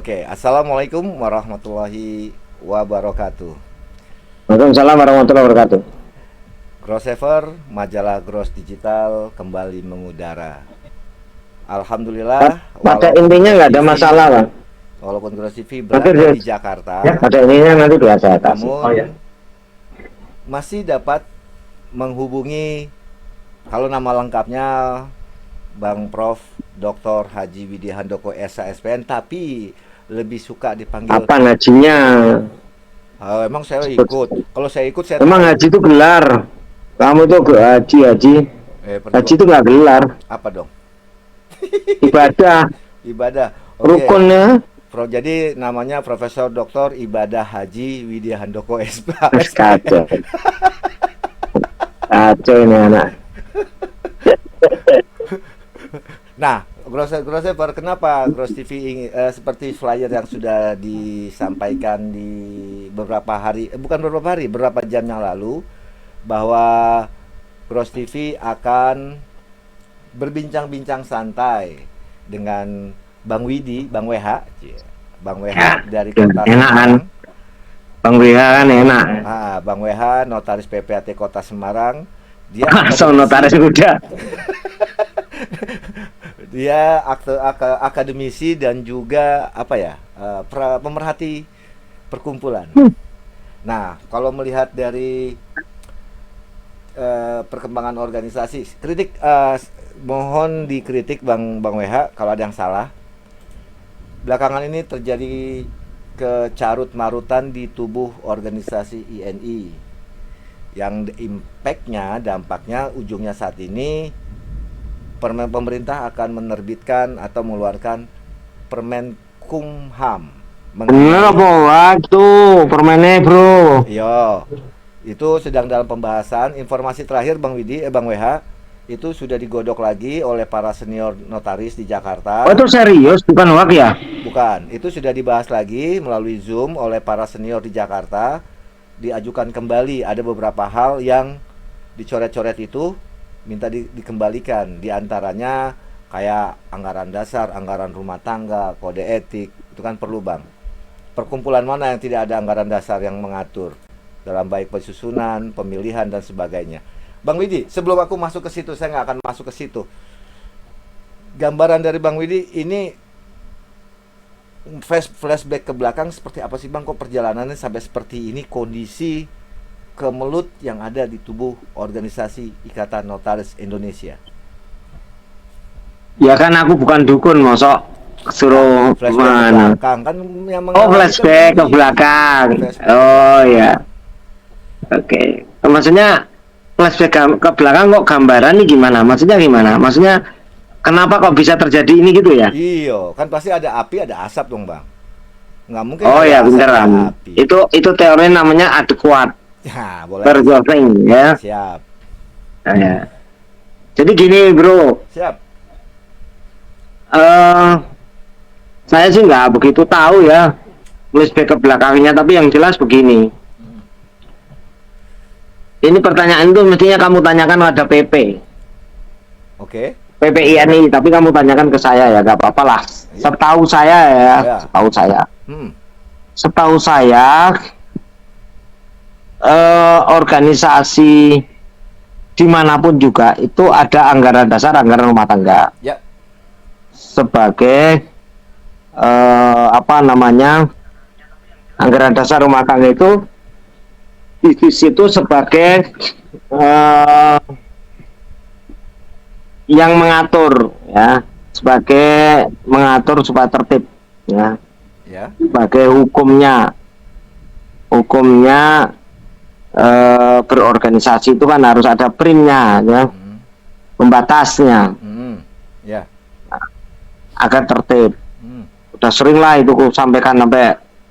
Oke, assalamualaikum warahmatullahi wabarakatuh. Waalaikumsalam warahmatullahi wabarakatuh. Grossever, majalah Gross Digital kembali mengudara. Alhamdulillah, Pada intinya nggak ada masalah, Bang. walaupun Gross TV Nanti berada di Jakarta, ya, pada intinya nanti biasa atasi. namun masih dapat menghubungi, kalau nama lengkapnya Bang Prof. Dr. Haji Widya Handoko SHSPN, tapi lebih suka dipanggil. Apa hajinya? Emang saya ikut. Kalau saya ikut, saya Emang tahu. haji itu gelar. Kamu tuh haji. Haji itu nggak gelar. Apa dong? Ibadah. Ibadah. Rukunnya. Jadi namanya Profesor Dr. Ibadah Haji Widya Handoko Kacau. Kacau ini anak. Nah, Grossever, kenapa Gross TV seperti flyer yang sudah disampaikan di beberapa hari, beberapa jam yang lalu, bahwa Gross TV akan berbincang-bincang santai dengan Bang Widi, Bang WH dari Kota Semarang. Bang WH kan enak. Bang WH, Notaris PPAT Kota Semarang. Dia notaris udah. Dia akademisi dan juga pemerhati perkumpulan. Nah, kalau melihat dari perkembangan organisasi, mohon dikritik Bang WH kalau ada yang salah. Belakangan ini terjadi kecarut marutan di tubuh organisasi INI yang dampaknya ujungnya saat ini pemerintah akan menerbitkan atau mengeluarkan Permen Kumham. Bener apa waktu permennya, bro? Iya, itu sedang dalam pembahasan. Informasi terakhir Bang WH, itu sudah digodok lagi oleh para senior notaris di Jakarta. Oh, itu serius, bukan hoax ya? Bukan, itu sudah dibahas lagi melalui Zoom oleh para senior di Jakarta. Diajukan kembali, ada beberapa hal yang dicoret-coret itu minta dikembalikan, diantaranya kayak anggaran dasar, anggaran rumah tangga, kode etik, itu kan perlu Bang. Perkumpulan mana yang tidak ada anggaran dasar yang mengatur dalam baik penyusunan, pemilihan dan sebagainya. Bang Widi, sebelum aku masuk ke situ, saya nggak akan masuk ke situ. Gambaran dari Bang Widi ini flashback ke belakang seperti apa sih Bang? Kok perjalanannya sampai seperti ini, kondisi kemelut yang ada di tubuh organisasi Ikatan Notaris Indonesia? Ya kan aku bukan dukun, mosok suruh mana? Kan yang flashback ke belakang. Oh ya. Oke. Maksudnya flashback ke belakang kok gambaran nih gimana? Maksudnya gimana? Maksudnya kenapa kok bisa terjadi ini gitu ya? Iya, kan pasti ada api, ada asap dong Bang. Nggak mungkin. Oh ya beneran. Itu teori namanya adekuat. Ya, boleh. Bergolfing ya. Siap. Nah, ya. Jadi gini bro. Siap. Saya sih nggak begitu tahu ya flashback ke belakangnya, tapi yang jelas begini. Ini pertanyaan itu mestinya kamu tanyakan pada PP. Oke. PPINI, tapi kamu tanyakan ke saya ya, nggak apa-apa lah. Setahu saya ya. Setahu saya. Setahu saya. Organisasi dimanapun juga itu ada anggaran dasar, anggaran rumah tangga sebagai anggaran dasar rumah tangga itu di situ sebagai yang mengatur ya, sebagai mengatur supaya tertib ya, sebagai hukumnya berorganisasi itu kan harus ada primnya ya, pembatasnya agar tertib. Udah sering lah itu aku sampaikan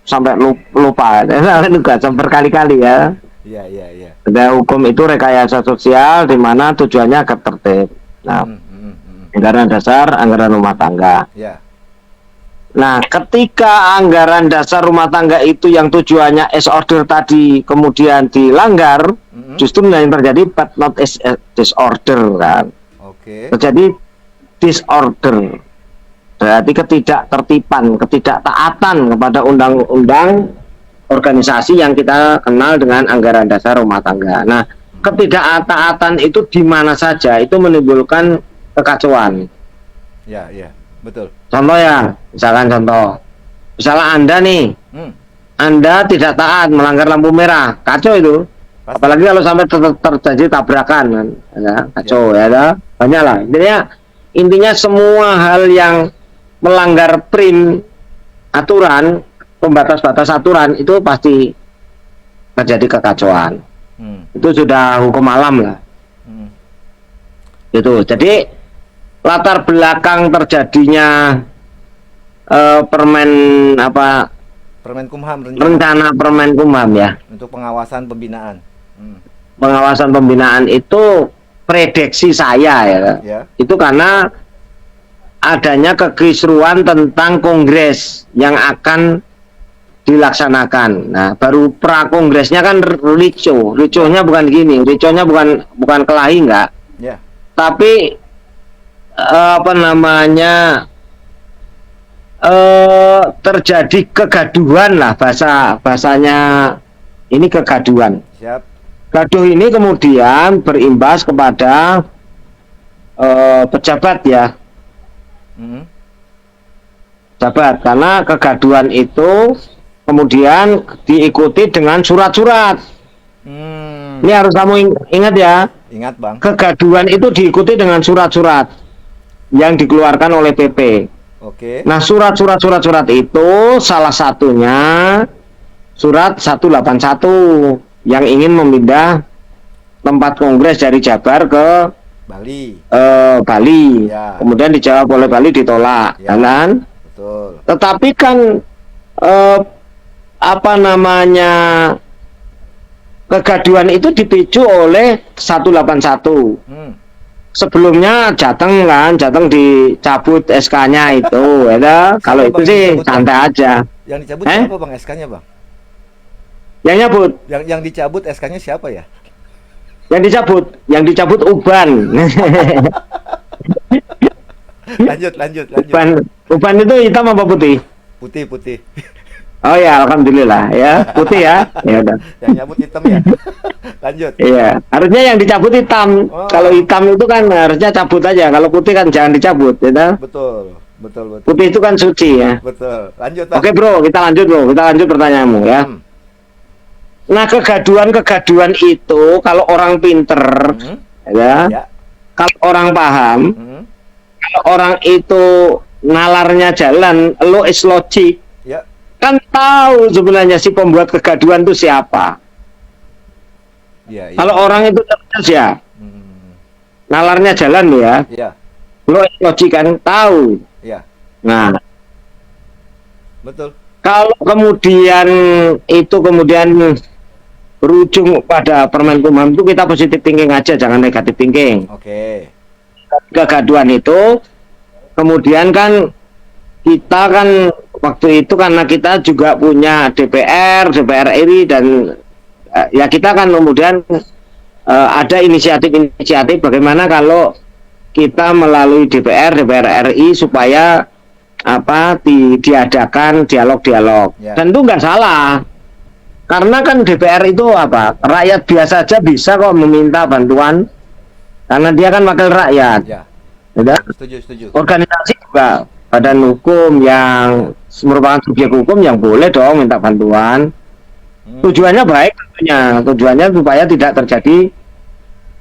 sampai lupa juga berkali-kali ya. Iya. Ada hukum itu rekayasa sosial di mana tujuannya agar tertib. Nah, anggaran dasar, anggaran rumah tangga. Nah, ketika anggaran dasar rumah tangga itu yang tujuannya order tadi kemudian dilanggar, justru yang terjadi but not disorder kan. Terjadi disorder. berarti ketidaktertiban, ketidaktaatan kepada undang-undang organisasi yang kita kenal dengan anggaran dasar rumah tangga. Nah, ketidaktaatan itu di mana saja itu menimbulkan kekacauan. Ya, iya, betul. Contoh ya, misalnya Anda nih, Anda tidak taat, melanggar lampu merah, kacau itu. Pasti. Apalagi kalau sampai terjadi tabrakan, kan, ya, kacau ya, banyak lah. Intinya semua hal yang melanggar aturan, pembatas-batas aturan itu pasti terjadi kekacauan. Itu sudah hukum alam lah. Itu. Jadi latar belakang terjadinya rencana Permen Kumham ya. Untuk pengawasan pembinaan. Pengawasan pembinaan itu prediksi saya ya. Itu karena adanya kekisruan tentang kongres yang akan dilaksanakan. Nah, baru pra-kongresnya kan ricuhnya bukan gini, ricuhnya bukan kelahi enggak. Ya. Tapi terjadi kegaduhan lah, bahasanya ini kegaduhan. Siap. Gaduh ini kemudian berimbas kepada pejabat ya. Pejabat, karena kegaduhan itu kemudian diikuti dengan surat-surat. Ini harus kamu ingat ya. Ingat, Bang. Kegaduhan itu diikuti dengan surat-surat yang dikeluarkan oleh PP. Oke. Nah, surat-surat itu salah satunya surat 181 yang ingin memindah tempat kongres dari Jabar ke Bali. Ya. Kemudian dijawab oleh Bali, ditolak, ya, kan? Betul. Tetapi kan kegaduhan itu dipicu oleh 181. Sebelumnya Jateng dicabut SK-nya itu, ya. Kalau itu sih santai aja. Yang dicabut siapa, Bang, SK-nya, Bang? Yang dicabut SK-nya siapa ya? Yang dicabut Uban. lanjut. Uban itu hitam apa putih? Putih. Oh ya, alhamdulillah ya, putih ya. Ya udah. Yang nyabut hitam ya. Lanjut. Iya, harusnya yang dicabut hitam. Kalau hitam itu kan harusnya cabut aja. Kalau putih kan jangan dicabut, ya. Betul. Putih itu kan suci ya. Betul. Lanjut, Bang. Oke, Bro, kita lanjut pertanyaanmu ya. Nah, kegaduhan itu kalau orang pinter ya. Kalau orang paham, kalau orang itu nalarnya jalan, lo is logic. Ya. Kan tahu sebenarnya si pembuat kegaduhan itu siapa. Ya. Kalau orang itu cerdas ya, nalarnya jalan ya. Iya. Lo logik kan tahu. Iya. Nah, betul. Kalau kemudian berujung pada Permen Kumham itu kita positif thinking aja, jangan negatif thinking. Oke. Kegaduhan itu kemudian kan kita kan waktu itu karena kita juga punya DPR RI dan ya kita kan kemudian ada inisiatif bagaimana kalau kita melalui DPR RI supaya diadakan dialog. Ya. Dan itu nggak salah. Karena kan DPR itu rakyat biasa aja bisa kok meminta bantuan karena dia kan wakil rakyat. Ya. Setuju. Organisasi juga badan hukum yang merupakan subjek hukum yang boleh dong minta bantuan. Tujuannya baik tentunya. Tujuannya supaya tidak terjadi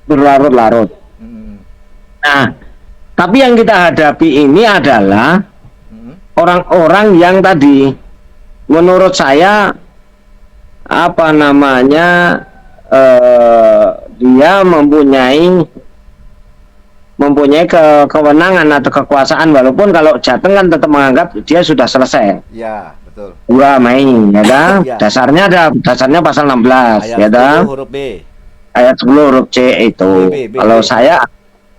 berlarut-larut. Nah, tapi yang kita hadapi ini adalah orang-orang yang tadi menurut saya dia mempunyai kewenangan atau kekuasaan, walaupun kalau Jateng kan tetap menganggap dia sudah selesai. Ya, betul. Gua main, ya dah. Ya. Dasarnya pasal 16, ayat ya dah. Huruf B. Ayat 10 huruf C itu. B. Kalau saya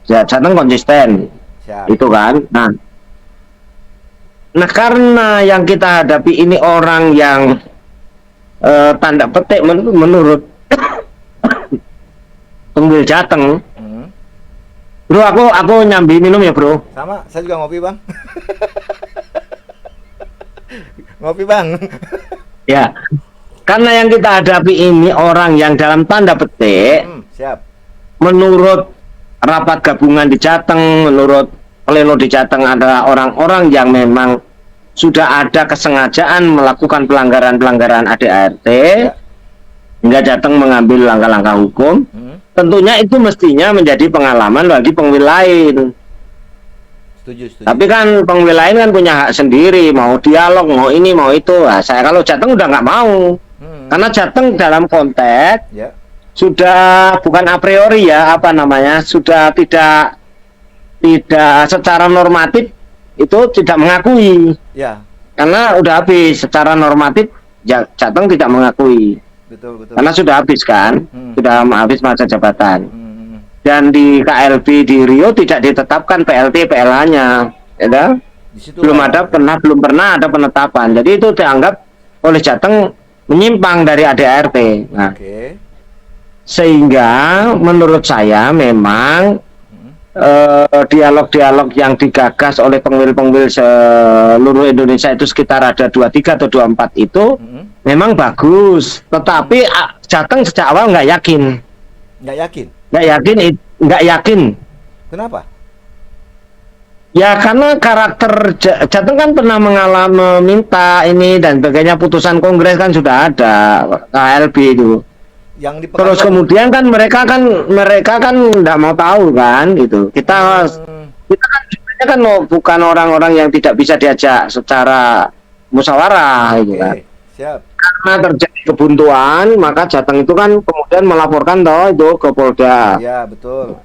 Jateng konsisten. Siap. Itu kan. Nah, karena yang kita hadapi ini orang yang tanda petik menurut penggil Jateng. Bro, aku nyambi minum ya, Bro. Sama, saya juga ngopi, Bang. Ngopi Bang. Ya, karena yang kita hadapi ini orang yang dalam tanda petik, siap. Menurut rapat gabungan di Jateng, menurut pleno di Jateng adalah orang-orang yang memang sudah ada kesengajaan melakukan pelanggaran-pelanggaran ADART, hingga Jateng mengambil langkah-langkah hukum. Tentunya itu mestinya menjadi pengalaman bagi pengwil lain. Setuju. Tapi kan pengwil lain kan punya hak sendiri, mau dialog, mau ini, mau itu. Nah, saya kalau Jateng udah nggak mau, karena Jateng dalam konteks sudah bukan a priori ya, apa namanya, sudah tidak secara normatif itu tidak mengakui. Ya. Karena udah habis secara normatif, Jateng tidak mengakui. Betul. Karena sudah habis kan, sudah habis masa jabatan. Dan di KLB di Rio tidak ditetapkan PLT PLH-nya, ya. Belum pernah ada penetapan. Jadi itu dianggap oleh Jateng menyimpang dari ADART. Nah, sehingga menurut saya memang dialog-dialog yang digagas oleh pengwil-pengwil seluruh Indonesia itu sekitar ada 23 atau 24 itu memang bagus, tetapi Jateng sejak awal nggak yakin. Kenapa? Ya karena karakter Jateng kan pernah mengalami meminta ini dan sebagainya, putusan Kongres kan sudah ada KLB itu. Terus kemudian kan mereka kan nggak mau tahu kan gitu. Kita kan sebenarnya kan bukan orang-orang yang tidak bisa diajak secara musyawarah gitu kan. Siap. Karena terjadi kebuntuan, maka Jateng itu kan kemudian melaporkan itu ke Polda. Ya betul.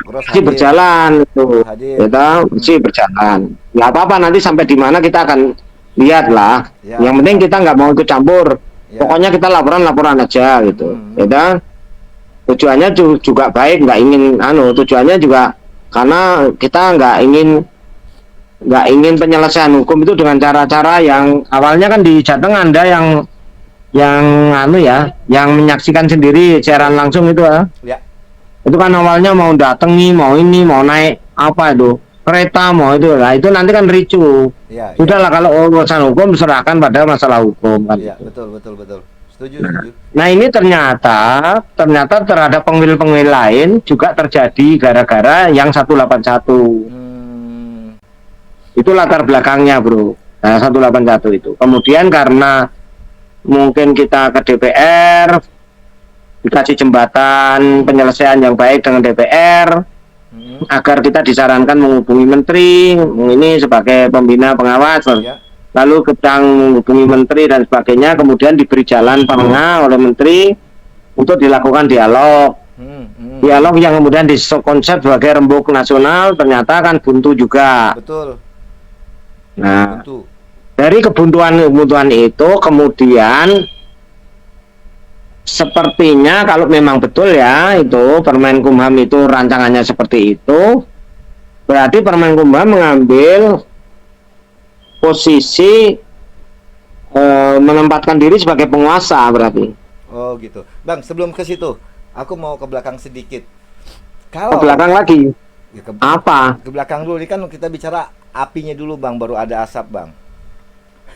Masih berjalan itu, kita masih berjalan. Nggak apa-apa, nanti sampai di mana kita akan lihat lah. Yang penting kita nggak mau ikut campur. Pokoknya kita laporan aja gitu. Ya, tujuannya juga baik, nggak ingin tujuannya juga karena kita nggak ingin penyelesaian hukum itu dengan cara-cara yang awalnya kan di Jateng Anda yang menyaksikan sendiri siaran langsung itu ya. Itu kan awalnya mau datangi, mau ini, mau naik apa itu kereta, mau itu lah, itu nanti kan ricu. Sudahlah kalau urusan hukum serahkan pada masalah hukum kan. Iya, betul. Setuju. Nah ini ternyata terhadap pengwil-pengwil lain juga terjadi gara-gara yang 181. Itu latar belakangnya bro. Nah 181 itu. Kemudian karena mungkin kita ke DPR dikasih jembatan penyelesaian yang baik dengan DPR, agar kita disarankan menghubungi menteri ini sebagai pembina pengawas, lalu kita menghubungi menteri dan sebagainya, kemudian diberi jalan tengah oleh menteri untuk dilakukan dialog yang kemudian dikonsep sebagai rembuk nasional, ternyata kan buntu juga. Betul. Nah dari kebuntuan itu kemudian sepertinya kalau memang betul ya itu Permenkumham itu rancangannya seperti itu, berarti Permenkumham mengambil posisi menempatkan diri sebagai penguasa berarti. Oh gitu. Bang, sebelum ke situ, aku mau ke belakang sedikit. Ke belakang lagi? Ya, apa? Ke belakang dulu, ini kan kita bicara apinya dulu Bang, baru ada asap Bang.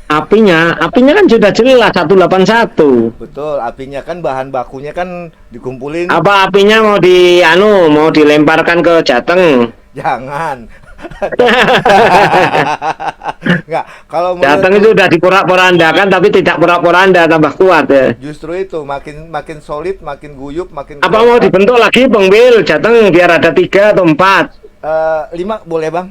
Apinya kan sudah jelas 181. Betul, apinya kan bahan bakunya kan dikumpulin. Apa apinya mau dilemparkan ke Jateng? Jangan. Enggak, kalau Jateng itu udah diporak-porandakan tapi tidak porak-poranda, tambah kuat ya. Justru itu makin solid, makin guyup, makin. Apa mau dibentuk lagi pengwil Jateng biar ada 3 atau 4? 5 boleh Bang.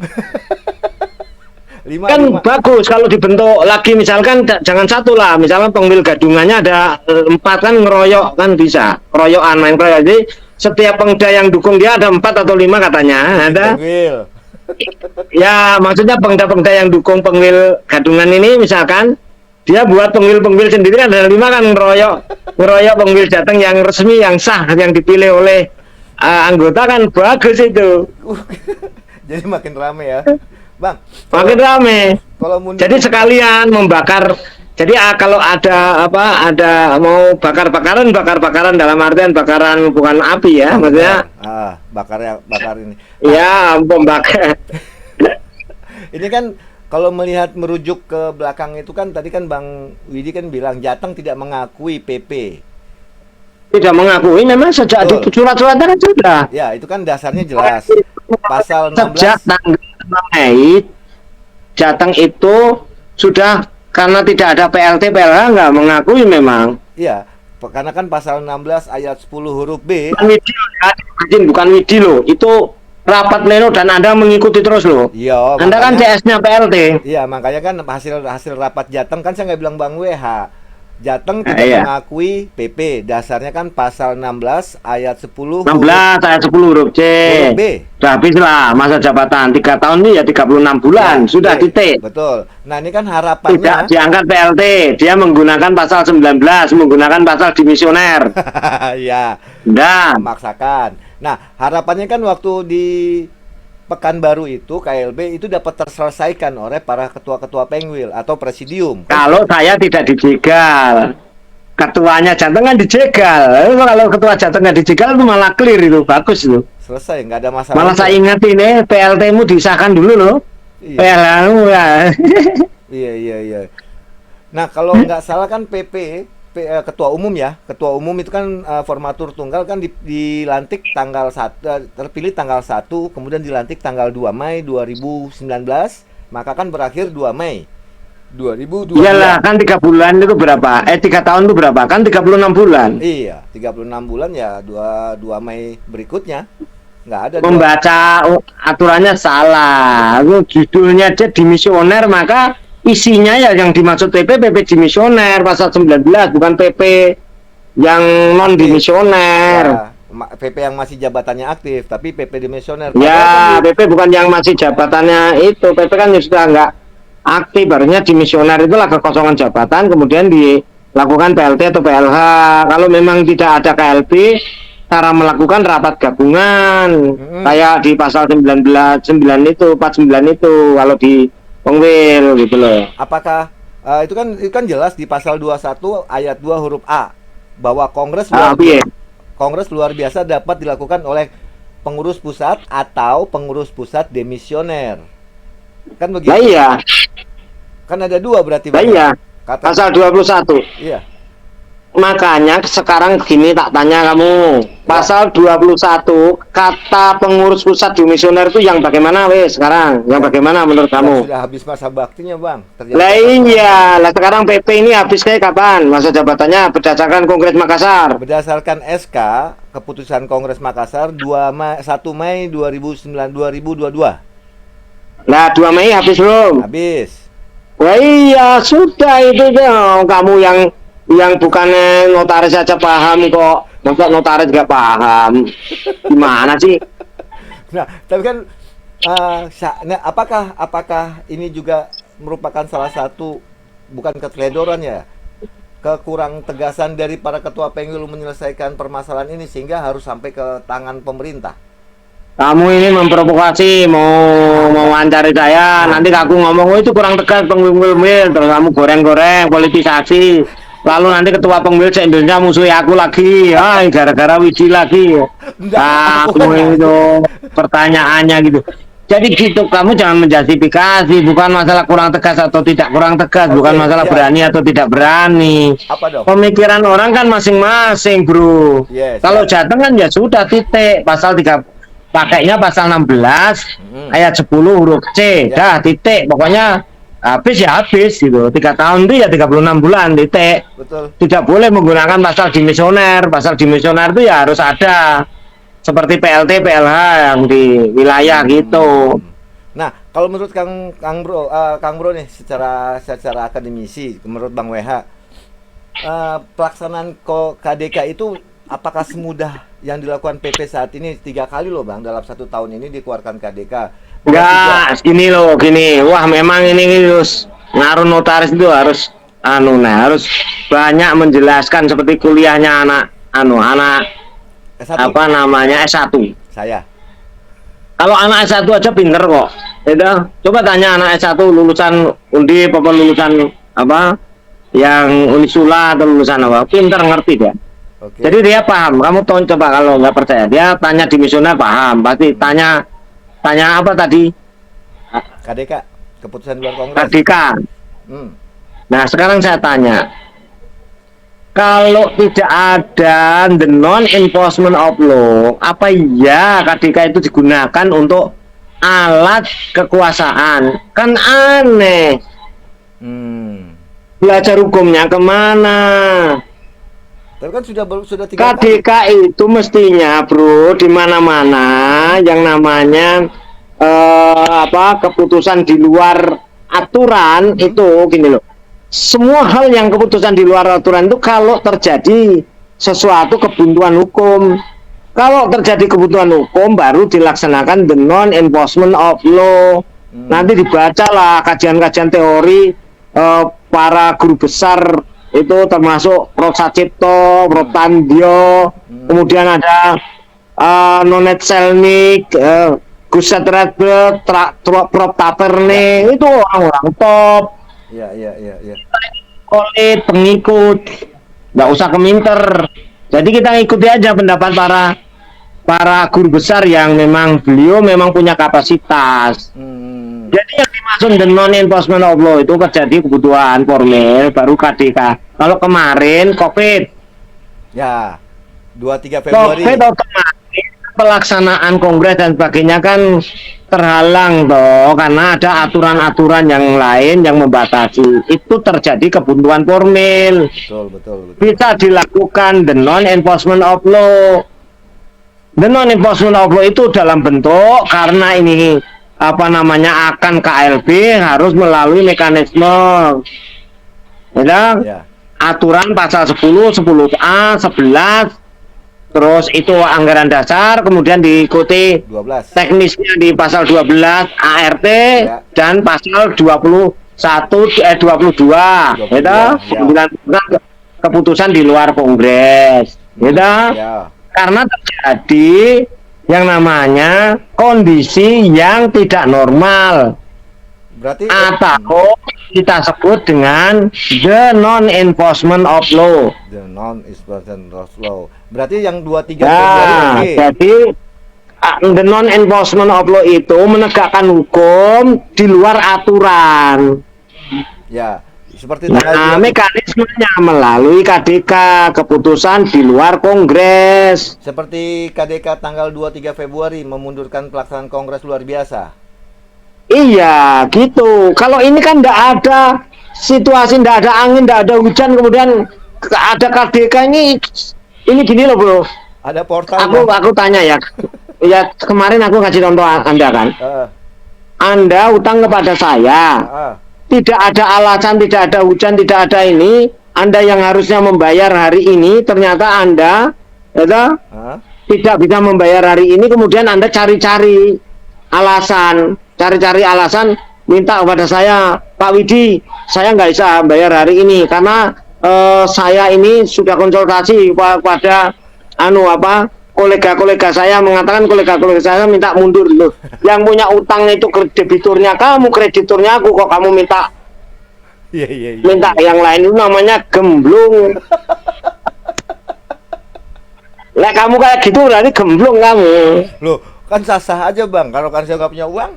5, kan 5. Bagus kalau dibentuk lagi, misalkan jangan 1 lah, misalkan pengwil gadungannya ada 4 kan, ngeroyok kan bisa, keroyokan main keroyok. Jadi setiap pengda yang dukung dia ada 4 atau 5 katanya ada. Pengwil. Ya maksudnya pengda-pengda yang dukung pengwil gadungan ini misalkan dia buat pengwil sendiri kan ada 5 kan, ngeroyok pengwil Jateng yang resmi, yang sah, yang dipilih oleh anggota kan, bagus itu. Jadi makin rame ya Bang, makin rame. Jadi sekalian membakar. Jadi kalau ada mau bakar-bakaran dalam artian bakaran bukan api ya, maksudnya. Bakar ini. Ya, pembakar. Ini kan kalau melihat merujuk ke belakang itu kan tadi kan Bang Widi kan bilang Jateng tidak mengakui PP. Tidak mengakui, memang sejak di Betul. surat-suratnya kan sudah. Ya, itu kan dasarnya jelas. Pasal Sejak 16. tanggal 5 Mei, Jateng itu sudah, karena tidak ada PLT PLH nggak mengakui memang. Iya, karena kan pasal 16 ayat 10 huruf B. Bukan Widi loh, ya. Bukan Widi loh, itu rapat pleno dan Anda mengikuti terus loh. Iya, Anda kan makanya. CS-nya PLT. Iya, makanya kan hasil rapat Jateng kan saya nggak bilang Bang WH. Jateng Nah, tidak iya. mengakui PP. Dasarnya kan pasal 16 ayat 10 16 ayat 10 huruf C. huruf B. Sudah habis lah masa jabatan 3 tahun ini ya 36 bulan. Ya, Sudah B. titik. Betul. Nah, ini kan Tidak harapannya. diangkat PLT. Dia menggunakan pasal 19, menggunakan pasal dimisioner. Ya, Nah, memaksakan. Nah, harapannya kan waktu di Pekanbaru itu KLB itu dapat terselesaikan oleh para ketua-ketua Pengwil atau presidium. kalau saya tidak dijegal, ketuanya Jateng kan dijegal. Kalau ketua Jateng nggak dijegal itu malah clear, itu bagus itu. Selesai, nggak ada masalah. Malah saya ingat ini PLT-mu disahkan dulu loh. Iya. PLT-mu ya. Iya, iya, iya. Nah, kalau nggak salah kan ketua umum ya. Ketua umum itu kan formatur tunggal kan dilantik tanggal 1, terpilih tanggal 1, kemudian dilantik tanggal 2 Mei 2019, maka kan berakhir 2 Mei 2022. Iyalah, kan 3 bulan itu berapa? 3 tahun itu berapa? Kan 36 bulan. Iya, 36 bulan ya 2 Mei berikutnya. Nggak ada Membaca aturannya salah. Judulnya aja dimisioner, maka isinya ya yang dimaksud PP dimisioner pasal 19, bukan PP yang non dimisioner. Ya, PP yang masih jabatannya aktif, tapi PP dimisioner. Ya, PP bukan yang masih jabatannya itu. PP kan sudah nggak aktif, harusnya dimisioner itulah kekosongan jabatan, kemudian dilakukan PLT atau PLH. Kalau memang tidak ada KLB, cara melakukan rapat gabungan, kayak di pasal 19, 9 itu, 49 itu, kalau di Pengwil gitu loh. Apakah itu kan jelas di pasal 21 ayat 2 huruf A bahwa Kongres luar biasa dapat dilakukan oleh pengurus pusat atau pengurus pusat demisioner. Kan begitu? Nah, iya. Kan ada 2 berarti. Nah, iya. Kata, pasal 21. Iya. Makanya sekarang gini, tak tanya kamu, pasal 21 kata pengurus pusat dimisioner itu yang bagaimana sekarang? Yang bagaimana menurut kamu? Sudah habis masa baktinya, Bang. Lah iya, lah sekarang PP ini habis kayak kapan masa jabatannya berdasarkan Kongres Makassar? Berdasarkan SK keputusan Kongres Makassar 1 Mei 2022. Nah, 2 Mei habis belum? Habis. Wah iya, sudah itu dong. Kamu yang bukan notaris saja paham kok. Masa notaris gak paham? Gimana sih? Nah, tapi kan apakah ini juga merupakan salah satu bukan keteledoran ya? Kekurang tegasan dari para ketua Pengwil menyelesaikan permasalahan ini sehingga harus sampai ke tangan pemerintah. Kamu ini memprovokasi, mau wawancari saya. Nanti aku ngomong, oh itu kurang tegas Pengwil, terus kamu goreng-goreng politisasi. Lalu nanti ketua Pengwil se-Indonesia musuhi aku lagi, gara-gara Widi lagi. Aku itu pertanyaannya gitu. Jadi gitu, kamu jangan menjustifikasi, bukan masalah kurang tegas atau tidak kurang tegas, bukan masalah berani atau tidak berani. Apa dong? Pemikiran orang kan masing-masing, bro. Yes, kalau Jateng kan ya sudah titik, pasal 3 pakainya pasal 16 ayat 10 huruf C, dah titik, pokoknya habis ya habis gitu. 3 tahun itu ya 36 bulan titik. Betul. Tidak boleh menggunakan pasal dimisioner. Pasal dimisioner itu ya harus ada seperti PLT PLH yang di wilayah gitu. Nah, kalau menurut Kang Bro nih secara akademisi, menurut Bang WH, pelaksanaan KDK itu apakah semudah yang dilakukan PP saat ini? 3 kali loh Bang, dalam 1 tahun ini dikeluarkan KDK. Enggak, gini. Wah, memang ini harus ngaruh notaris itu harus harus banyak menjelaskan seperti kuliahnya anak S1. apa namanya S1. Saya. Kalau anak S1 aja pinter kok. Udah, coba tanya anak S1 lulusan Undip apa lulusan apa? Yang Unisula atau lulusan apa? Pinter, ngerti dia. Okay. Jadi dia paham. Kamu coba kalau nggak percaya, dia tanya dimisioner paham. Pasti tanya apa tadi? KDK. Keputusan di luar Kongres. KDK. Nah, sekarang saya tanya, kalau tidak ada the non-enforcement of law, apa iya KDK itu digunakan untuk alat kekuasaan? Kan aneh. Belajar hukumnya kemana? Tapi kan sudah 3 KDK kali. itu mestinya, bro, di mana-mana yang namanya keputusan di luar aturan itu gini loh. Semua hal yang keputusan di luar aturan itu kalau terjadi sesuatu kebuntuan hukum, kalau terjadi kebutuhan hukum baru dilaksanakan the non-enforcement of law. Nanti dibacalah kajian-kajian teori para guru besar itu, termasuk Prof. Sacipto, Prof. Tandio, kemudian ada Nonet Selnik, Gustav Redberg, Prof. Taperne, itu orang-orang top. Iya. Kulit pengikut, nggak usah keminter. Jadi kita ikuti aja pendapat para guru besar yang memang beliau memang punya kapasitas. Jadi yang dimaksud the non-enforcement of law itu terjadi kebutuhan formil baru KDK. Kalau kemarin COVID, ya 23 Februari. COVID otomatis pelaksanaan kongres dan sebagainya kan terhalang toh, karena ada aturan-aturan yang lain yang membatasi. Itu terjadi kebuntuan formil. Betul. Bisa dilakukan the non-enforcement of law. The non-enforcement of law itu dalam bentuk karena ini akan KLB harus melalui mekanisme ya. Aturan pasal 10, 10A, 11, terus itu anggaran dasar, kemudian diikuti 12. teknisnya di pasal 12 ART ya. Dan pasal 22 ya. Keputusan di luar Kongres ya. Karena terjadi yang namanya kondisi yang tidak normal, berarti atau kita sebut dengan the non-enforcement of law. The non-enforcement of law. Berarti yang 23 Februari. Jadi the non-enforcement of law itu menegakkan hukum di luar aturan. Ya. Seperti mekanismenya melalui KDK, keputusan di luar Kongres. Seperti KDK tanggal 23 Februari memundurkan pelaksanaan Kongres luar biasa. Iya, gitu. Kalau ini kan tidak ada situasi, tidak ada angin, tidak ada hujan, kemudian ada KDK ini gini loh, bro. Ada portal. Aku tanya ya. Ya, kemarin aku ngasih contoh Anda kan. Anda utang kepada saya. Tidak ada alasan, tidak ada hujan, tidak ada ini. Anda yang harusnya membayar hari ini, ternyata Anda tidak bisa membayar hari ini. Kemudian Anda cari-cari alasan, minta kepada saya, Pak Widi, saya nggak bisa bayar hari ini karena saya ini sudah konsultasi kepada kolega-kolega saya, mengatakan kolega-kolega saya minta mundur loh. Yang punya utang itu debiturnya kamu, krediturnya aku, kok kamu minta minta yang lain, itu namanya gemblung. Lah kamu kayak gitu berarti gemblung kamu. Loh, kan sah-sah aja Bang, kalau kan saya nggak punya uang.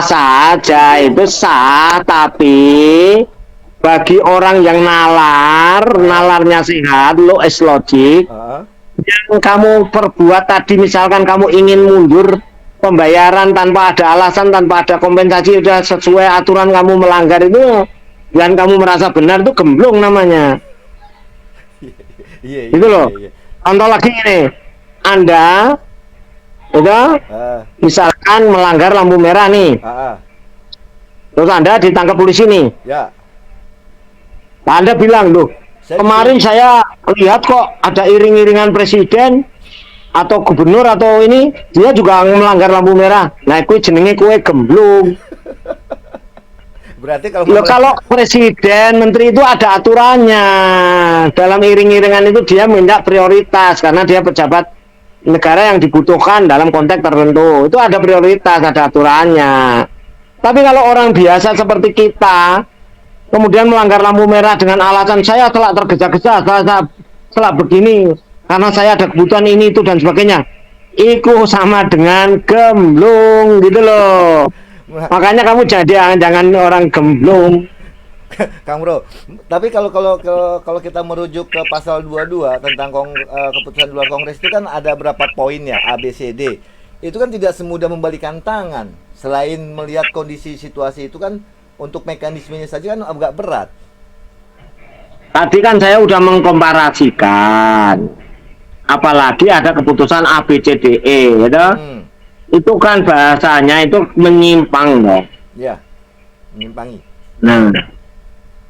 Sah aja, itu sah, tapi bagi orang yang nalarnya sehat, lo is logic. Yang kamu perbuat tadi, misalkan kamu ingin mundur pembayaran tanpa ada alasan, tanpa ada kompensasi, sudah sesuai aturan, kamu melanggar itu dan kamu merasa benar, itu gemblung namanya. Itu loh. Contoh lagi ini, Anda misalkan melanggar lampu merah nih, terus Anda ditangkap polisi nih. Anda bilang, loh, kemarin saya lihat kok ada iring-iringan presiden atau gubernur atau ini, dia juga melanggar lampu merah. Nah, itu jenenge kue gemblung. Berarti kalau presiden, menteri itu ada aturannya. Dalam iring-iringan itu dia minta prioritas karena dia pejabat negara yang dibutuhkan dalam konteks tertentu. Itu ada prioritas, ada aturannya. Tapi kalau orang biasa seperti kita, kemudian melanggar lampu merah dengan alasan saya telah tergesa-gesa, saya telah begini karena saya ada kebutuhan ini itu dan sebagainya, itu sama dengan gemblung gitu loh. Makanya kamu jangan orang gemblung. Kang Bro, tapi kalau kita merujuk ke pasal 22 tentang keputusan di luar Kongres itu kan ada berapa poin ya, A, B, C, D. Itu kan tidak semudah membalikan tangan. Selain melihat kondisi situasi itu kan untuk mekanismenya saja kan agak berat. Tadi kan saya udah mengkomparasikan. Apalagi ada keputusan A, B, C, D, E, gitu. Itu kan bahasanya itu menyimpang dong. Ya, menyimpangi. Nah,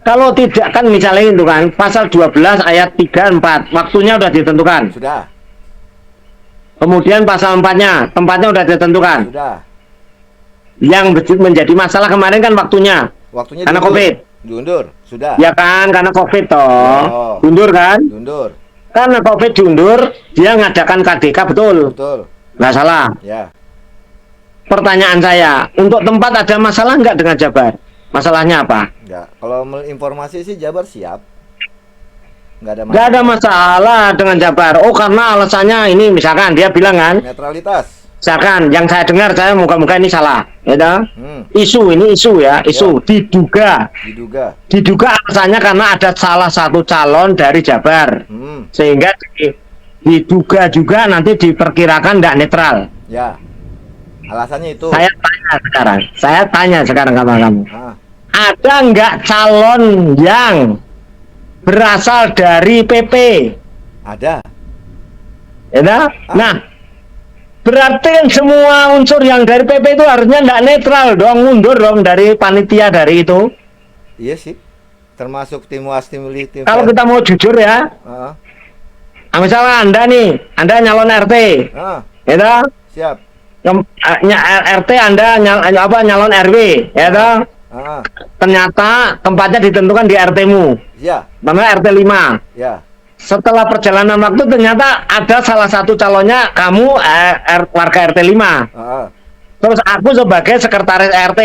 kalau tidak kan misalnya itu kan pasal 12 ayat 3, 4 waktunya udah ditentukan. Sudah. Kemudian pasal 4-nya, tempatnya udah ditentukan. Sudah. Yang menjadi masalah kemarin kan waktunya. Waktunya karena diundur. Covid. Diundur, sudah. Ya kan, karena Covid toh. Oh. Diundur kan? Diundur. Karena Covid diundur, dia ngadakan KDK betul. Betul. Nggak salah. Ya. Pertanyaan saya, untuk tempat ada masalah nggak dengan Jabar? Masalahnya apa? Enggak. Kalau informasi sih Jabar siap. Nggak ada masalah. Nggak ada masalah dengan Jabar. Oh, karena alasannya ini misalkan dia bilang kan. Netralitas. Misalkan yang saya dengar, saya moga-moga ini salah, ya toh? Isu ya, isu ya. Diduga alasannya karena ada salah satu calon dari Jabar, sehingga diduga juga nanti diperkirakan tidak netral. Ya, alasannya itu. Saya tanya sekarang sama kamu, ada nggak calon yang berasal dari PP? Ada. Ya toh? Nah. Berarti kan semua unsur yang dari PP itu harusnya tidak netral dong, mundur dong dari panitia dari itu. Iya sih, termasuk tim was, tim li, tim. Kalau kita mau jujur ya, misalnya Anda nyalon RT, ya siap. RT Anda nyalon RW, ya toh. Ternyata tempatnya ditentukan di RT-mu. Ya. Namanya RT 5. Ya. Setelah perjalanan waktu ternyata ada salah satu calonnya kamu warga RT 5. Terus aku sebagai sekretaris RT.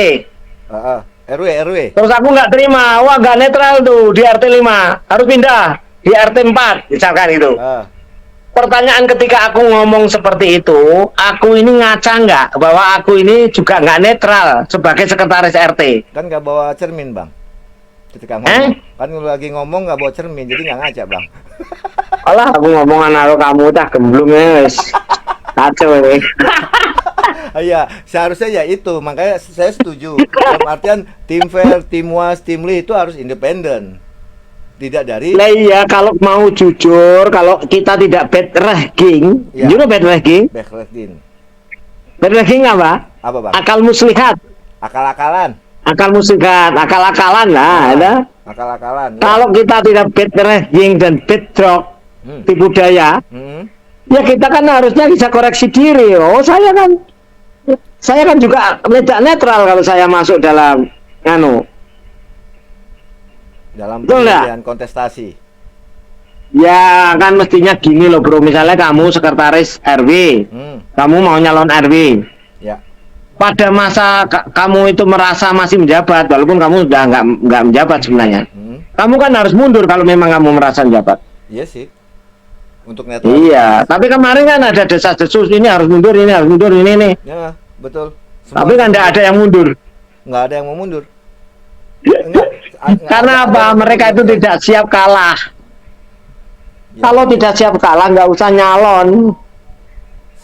RW. Terus aku nggak terima, wah nggak netral tuh di RT 5, harus pindah di RT 4, misalkan itu. Pertanyaan ketika aku ngomong seperti itu, aku ini ngaca nggak bahwa aku ini juga nggak netral sebagai sekretaris RT? Kan nggak bawa cermin, Bang. Ketika ngomong, kan lagi ngomong nggak bawa cermin, jadi nggak ngaca, Bang. Alah, aku ngomongan naruh kamu dah gemblung wes. Kacau ini. Iya, seharusnya ya itu, makanya saya setuju. Dalam artian tim fair, tim was, tim li itu harus independen. Tidak dari. Lah iya, kalau mau jujur, kalau kita tidak bad ranking, you know bad ranking? Bad ranking. Bad ranking apa? Apa, Bang? Akal muslihat. Akal-akalan. Akal muslihat, akal-akalan lah, ada. Akal-akalan. Kalau kita tidak bad ranking dan bad rock, tipu daya, ya kita kan harusnya bisa koreksi diri. Oh, saya kan juga tidak netral kalau saya masuk dalam dalam pemilihan kontestasi. Ya kan mestinya gini loh bro, misalnya kamu sekretaris RW, kamu mau nyalon RW. Ya. Pada masa kamu itu merasa masih menjabat, walaupun kamu sudah nggak menjabat sebenarnya, kamu kan harus mundur kalau memang kamu merasa menjabat. Iya sih. Untuk netral. Iya, tapi kemarin kan ada desas-desus ini harus mundur, ini harus mundur, ini. Ya, betul. Tapi kan tidak ada yang mundur. Nggak ada yang mau mundur. Karena apa? Mereka itu tidak siap kalah. Ya. Kalau tidak siap kalah, nggak usah nyalon.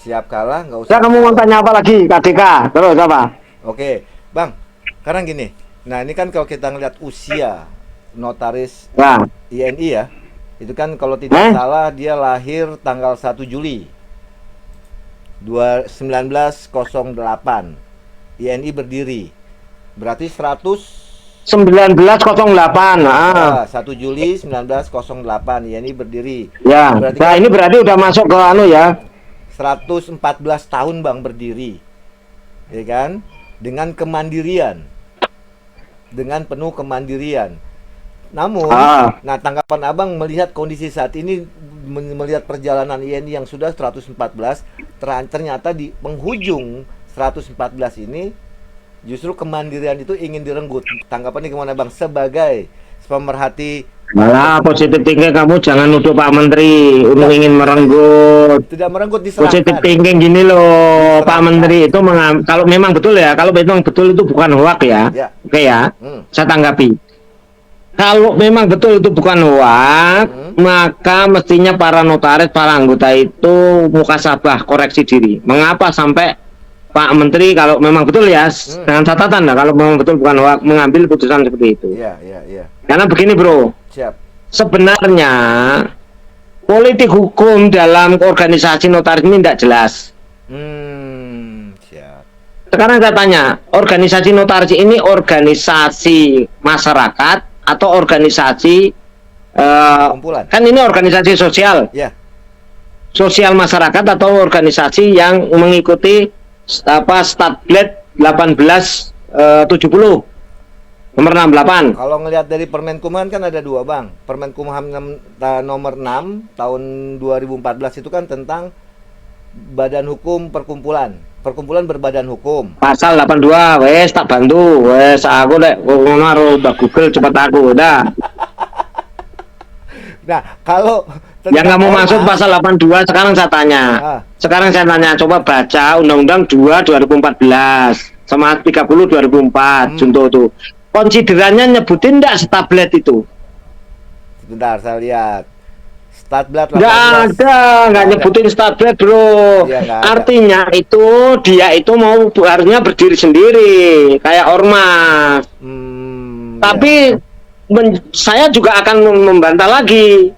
Siap kalah, nggak usah. Ya, kamu mau tanya apa lagi? KDK, terus apa? Oke, Bang. Sekarang gini. Nah, ini kan kalau kita ngeliat usia notaris INI ya, itu kan kalau tidak salah dia lahir tanggal 1 Juli 1908. INI berdiri. Berarti 1908. 1 Juli 1908 INI berdiri. Ya. Berarti nah, ini berarti udah masuk ke ya. 114 tahun Bang berdiri. Ya kan? Dengan kemandirian. Dengan penuh kemandirian. Namun, nah tanggapan Abang melihat kondisi saat ini, melihat perjalanan INI yang sudah 114, ternyata di penghujung 114 ini justru kemandirian itu ingin direnggut. Tanggapannya gimana Bang? Sebagai pemerhati Malah positif thinking, kamu jangan nuduh Pak Menteri ingin merenggut. Tidak merenggut, Positif diserahkan. thinking gini loh, Pak Diserahkan. Menteri itu kalau memang betul ya, kalau memang betul itu bukan hoak ya, Ya. oke ya, Hmm. saya tanggapi. Kalau memang betul itu bukan hoak, maka mestinya para notaris, para anggota itu muhasabah, koreksi diri. Mengapa sampai Pak Menteri kalau memang betul ya, dengan catatan lah, kalau memang betul bukan hoak, mengambil putusan seperti itu. Iya, iya, iya. Karena begini bro, Siap. sebenarnya politik hukum dalam organisasi notaris ini tidak jelas. Siap. Sekarang saya tanya, organisasi notaris ini organisasi masyarakat atau organisasi Kumpulan. kan ini organisasi sosial, Ya. sosial masyarakat atau organisasi yang mengikuti Statblad 1870 nomor 68. Kalau ngelihat dari Permenkumham kan ada dua, Bang. Permenkumham nomor 6 tahun 2014 itu kan tentang badan hukum perkumpulan. Perkumpulan berbadan hukum. Pasal 82, wes tak bantu, wes aku dek ngono Mbak Google cepat aku dah. Nah, kalau Yang kamu masuk pasal 82, sekarang saya tanya. Sekarang saya tanya, coba baca Undang-Undang 2 2014 sama 30 2004 contoh tuh. Konsiderannya nyebutin enggak Statblad itu? Sebentar saya lihat. Statblad 18. Enggak nyebutin Statblad, Bro. Iya, artinya itu dia itu mau harusnya berdiri sendiri kayak ormas. Tapi saya juga akan membantah lagi.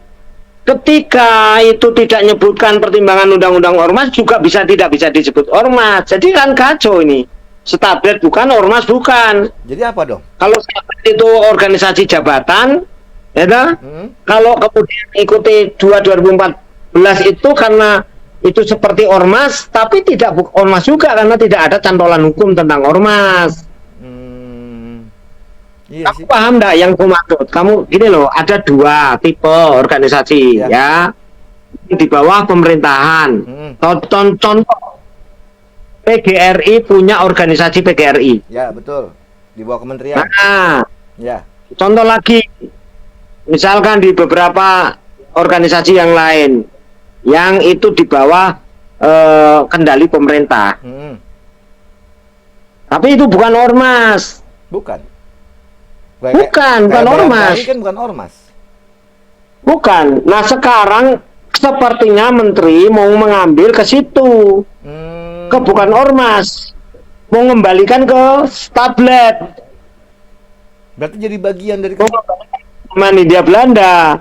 Ketika itu tidak menyebutkan pertimbangan undang-undang ormas, juga tidak bisa disebut ormas. Jadi kan kacau ini. Statblad bukan, ormas bukan. Jadi apa dong? Kalau Statblad itu organisasi jabatan, ya kan? Kalau kemudian ikuti 2 2014 itu karena itu seperti ormas, tapi tidak ormas juga karena tidak ada cantolan hukum tentang ormas. Iya kamu sih. paham enggak yang aku maksud? Kamu gini loh, ada dua tipe organisasi ya. Di bawah pemerintahan. Contoh PGRI punya organisasi PGRI. Ya, betul. Di bawah kementerian. Nah, ya. Contoh lagi, misalkan di beberapa organisasi yang lain yang itu di bawah kendali pemerintah. Tapi itu bukan ormas. Bukan. Bukan ormas. Ini kan bukan ormas. Bukan. Nah sekarang sepertinya menteri mau mengambil ke situ, ke bukan ormas, mau mengembalikan ke Statblad. Berarti jadi bagian dari Hindia Belanda.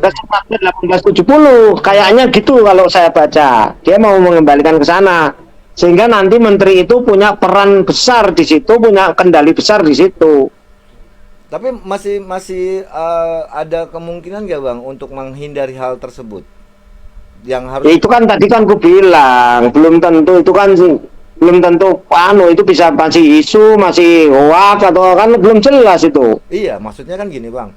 Ke Statblad 1870. Kayaknya gitu kalau saya baca. Dia mau mengembalikan ke sana. Sehingga nanti menteri itu punya peran besar di situ, punya kendali besar di situ. Tapi masih ada kemungkinan nggak Bang untuk menghindari hal tersebut? Yang harus ya, itu kan tadi kan aku bilang belum tentu itu kan belum tentu itu bisa masih isu, masih hoax atau kan belum jelas itu. Iya, maksudnya kan gini Bang.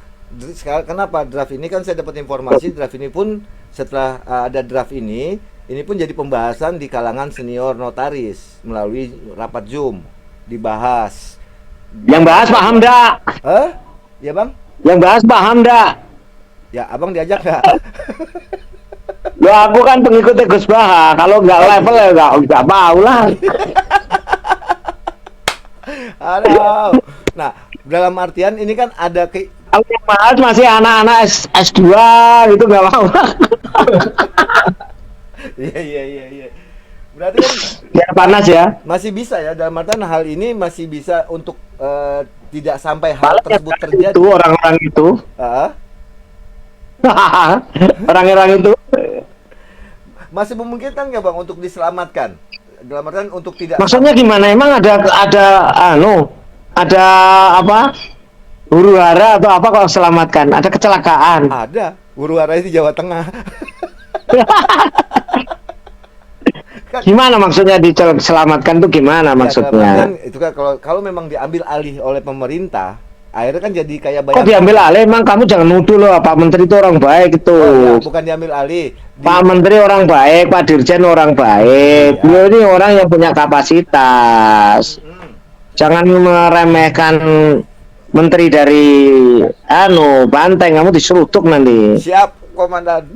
Kenapa draft ini kan saya dapat informasi draft ini pun setelah ada draft ini pun jadi pembahasan di kalangan senior notaris melalui rapat Zoom dibahas. Yang bahas paham enggak? Ya Bang? Yang bahas paham enggak? Ya, Abang diajak enggak? Ya aku kan pengikutnya Gus Baha. Kalau enggak level ya enggak mau lah. Aduh. Nah, dalam artian ini kan ada kalau yang bahas masih anak-anak S2 gitu enggak mau. Iya. Berarti kan biar panas ya. Masih bisa ya, dalam artian hal ini masih bisa untuk tidak sampai hal tersebut terjadi. Itu orang-orang itu. Orang-orang itu masih memungkinkan nggak Bang untuk diselamatkan? Dalam artian untuk tidak. Maksudnya gimana? Emang ada apa? Huru hara atau apa kalau selamatkan? Ada kecelakaan? Ada. Huru hara di Jawa Tengah. Gimana maksudnya diselamatkan tuh gimana maksudnya? Ya, itu kan kalau memang diambil alih oleh pemerintah, akhirnya kan jadi kayak banyak. Kok diambil alih? Emang kamu jangan nuduh loh, Pak Menteri itu orang baik itu. Oh, ya, bukan diambil alih. Pak Menteri orang baik, Pak Dirjen orang baik. Beliau ini orang yang punya kapasitas. Jangan meremehkan menteri dari Banteng, kamu diseruduk nanti. Siap, Komandan.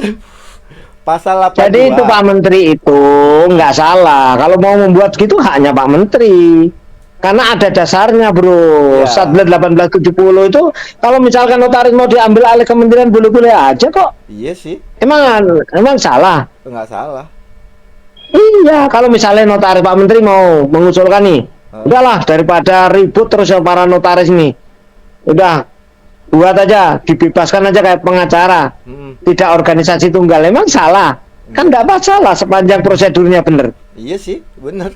Pasal 82. Jadi itu Pak Menteri itu nggak salah. Kalau mau membuat gitu haknya Pak Menteri. Karena ada dasarnya, bro. Ya. Satblet 1870 itu kalau misalkan notaris mau diambil alih kementerian boleh-boleh aja kok. Iya sih. Emang salah? Nggak salah. Iya, kalau misalnya notaris Pak Menteri mau mengusulkan nih, udahlah daripada ribut terus ya para notaris nih. Udah buat aja, dibebaskan aja kayak pengacara. Tidak organisasi tunggal. Emang salah? Kan enggak masalah sepanjang prosedurnya bener. Iya sih, bener.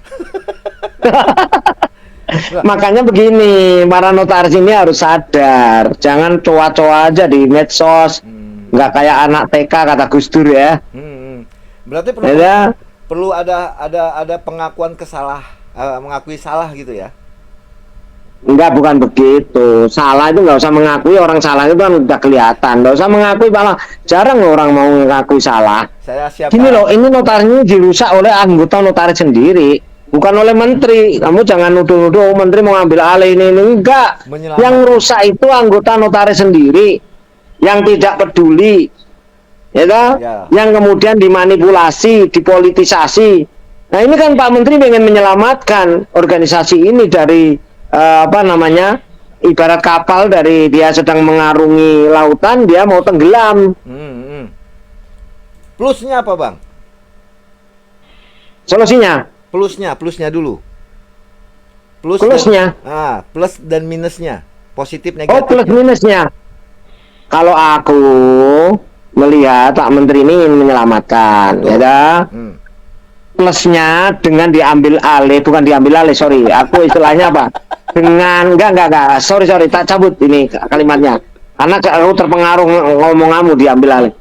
Makanya begini, para notaris ini harus sadar, jangan coa-coa aja di medsos, nggak kayak anak TK kata Gus Dur ya. Berarti perlu ada pengakuan mengakui salah gitu ya? Enggak, bukan begitu. Salah itu nggak usah mengakui, orang salah itu kan udah kelihatan. Nggak usah mengakui, malah jarang loh orang mau mengakui salah. Saya siap. Gini loh, ini notaris ini dirusak oleh anggota notaris sendiri. Bukan oleh menteri. Kamu jangan nuduh-nuduh menteri mau ngambil alih ini. Enggak. Yang rusak itu anggota notaris sendiri yang tidak peduli, ya, yang kemudian dimanipulasi, dipolitisasi. Nah ini kan Pak Menteri pengen menyelamatkan organisasi ini dari ibarat kapal dari dia sedang mengarungi lautan, dia mau tenggelam. Plusnya apa, Bang? Solusinya? Plusnya dulu. Plusnya? Plus dan minusnya. Positif, negatif. Oh, plus minusnya. Kalau aku melihat Pak Menteri ini ingin menyelamatkan, ya. Plusnya dengan diambil alih, bukan diambil alih, sorry. Aku istilahnya apa? Dengan enggak. Sorry, tak cabut ini kalimatnya. Karena aku terpengaruh ngomong kamu diambil alih.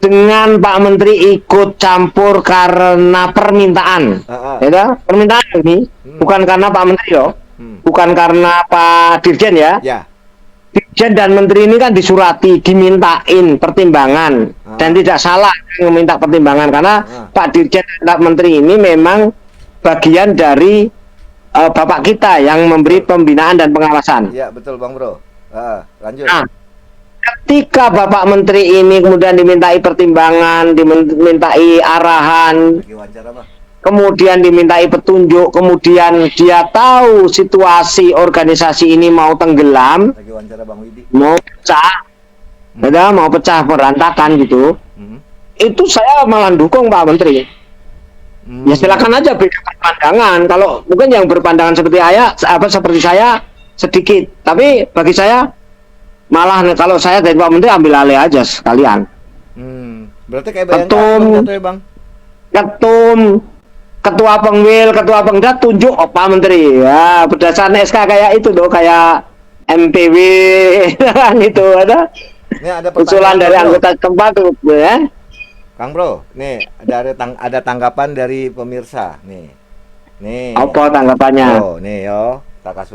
Dengan Pak Menteri ikut campur karena permintaan, ya, permintaan ini bukan karena Pak Menteri loh, bukan karena Pak Dirjen ya. Dirjen dan Menteri ini kan disurati, dimintain pertimbangan, dan tidak salah meminta pertimbangan karena Pak Dirjen dan Pak Menteri ini memang bagian dari Bapak kita yang memberi pembinaan dan pengawasan. Iya betul Bang Bro. Lanjut. Nah, ketika Bapak Menteri ini kemudian dimintai pertimbangan, dimintai arahan, kemudian dimintai petunjuk, kemudian dia tahu situasi organisasi ini mau tenggelam, mau pecah berantakan gitu, itu saya malah dukung Pak Menteri. Ya silakan aja beda pandangan. Kalau mungkin yang berpandangan seperti saya sedikit, tapi bagi saya malah kalau saya dari Pak Menteri ambil alih aja sekalian. Berarti kayak Bayangkara ya Bang? Ketua Pengwil, Ketua Pengda tunjuk Pak Menteri. Ya, berdasarkan SK kayak itu loh, kayak MPW kan itu ada. Ini ada usulan dari anggota tempat ya. Kang Bro, nih ada tanggapan dari pemirsa nih. Nih. Apa tanggapannya? Oh, nih yo.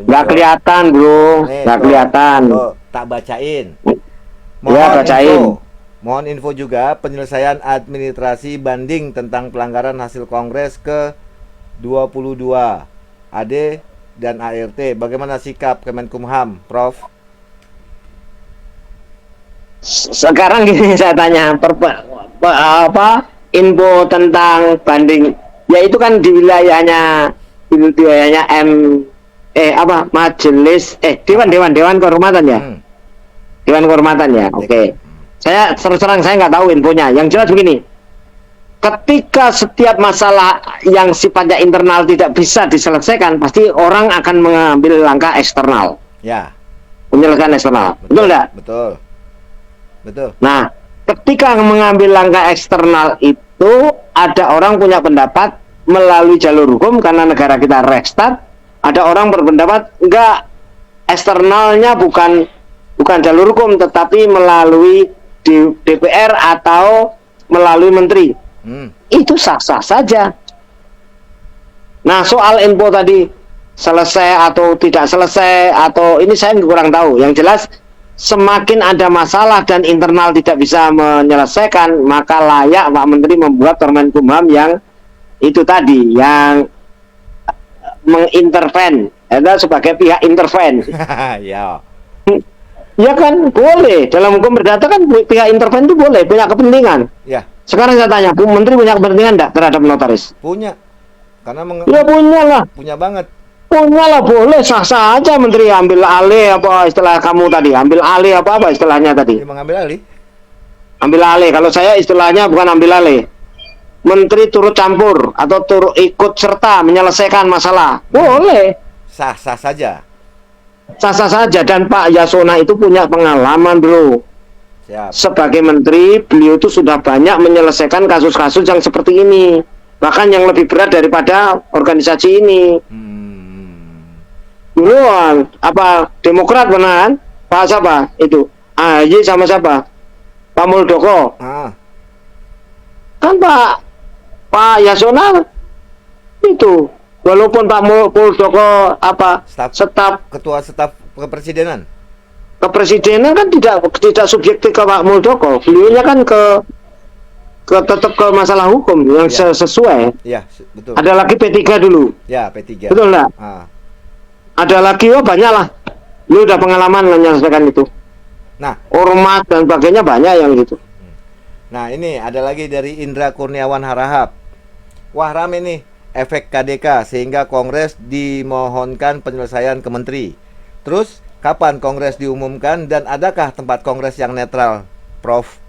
Nggak kelihatan bro, nggak kelihatan. Tak bacain. Mohon info juga penyelesaian administrasi banding tentang pelanggaran hasil Kongres ke-22 AD dan ART. Bagaimana sikap Kemenkumham, Prof? Sekarang gini saya tanya, info tentang banding, ya itu kan di wilayahnya majelis dewan kehormatan ya. Dewan kehormatan ya. Oke. Saya terus terang saya nggak tahu infonya. Yang jelas begini. Ketika setiap masalah yang sifatnya internal tidak bisa diselesaikan, pasti orang akan mengambil langkah eksternal. Ya. Penyelesaian eksternal. Betul enggak? Betul. Nah, ketika mengambil langkah eksternal itu ada orang punya pendapat melalui jalur hukum karena negara kita restart. Ada orang berpendapat enggak, eksternalnya bukan jalur hukum tetapi melalui DPR atau melalui menteri. Itu sah-sah saja. Nah, soal info tadi selesai atau tidak selesai atau ini saya kurang tahu. Yang jelas semakin ada masalah dan internal tidak bisa menyelesaikan, maka layak Pak Menteri membuat Kemenkumham yang itu tadi, yang menginterven sebagai pihak interven. Ya. Ya kan boleh, dalam hukum perdata kan pihak interven itu boleh punya kepentingan. Ya. Sekarang saya tanya, Menteri punya kepentingan enggak terhadap notaris? Punya. Karena ya punya lah. Punya banget. Punya lah, boleh, sah-sah aja Menteri ambil alih apa istilah kamu tadi, ambil alih apa istilahnya tadi? Ya, mengambil alih. Ambil alih, kalau saya istilahnya bukan ambil alih. Menteri turut campur atau turut ikut serta menyelesaikan masalah, boleh. Sah-sah saja. Sah-sah saja, dan Pak Yasona itu punya pengalaman, bro. Siap. Sebagai menteri, beliau itu sudah banyak menyelesaikan kasus-kasus yang seperti ini, bahkan yang lebih berat daripada organisasi ini. Dulu apa Demokrat benar Pak siapa itu? AHY sama siapa? Pak Muldoko. Kan Pak Yasona itu, walaupun Pak Muldoko apa ketua staf kepresidenan kan tidak subjektif ke Pak Muldoko, beliaunya kan tetap ke masalah hukum yang sesuai. Ya, betul. Ada lagi P3 dulu. Ya, P3. Betul enggak? Ada lagi, banyak lah. Lu udah pengalaman menyelesaikan itu. Nah, ormas dan sebagainya banyak yang gitu. Nah, ini ada lagi dari Indra Kurniawan Harahap. Wah, rame nih efek KDK sehingga Kongres dimohonkan penyelesaian ke Menteri. Terus kapan Kongres diumumkan dan adakah tempat Kongres yang netral, Prof?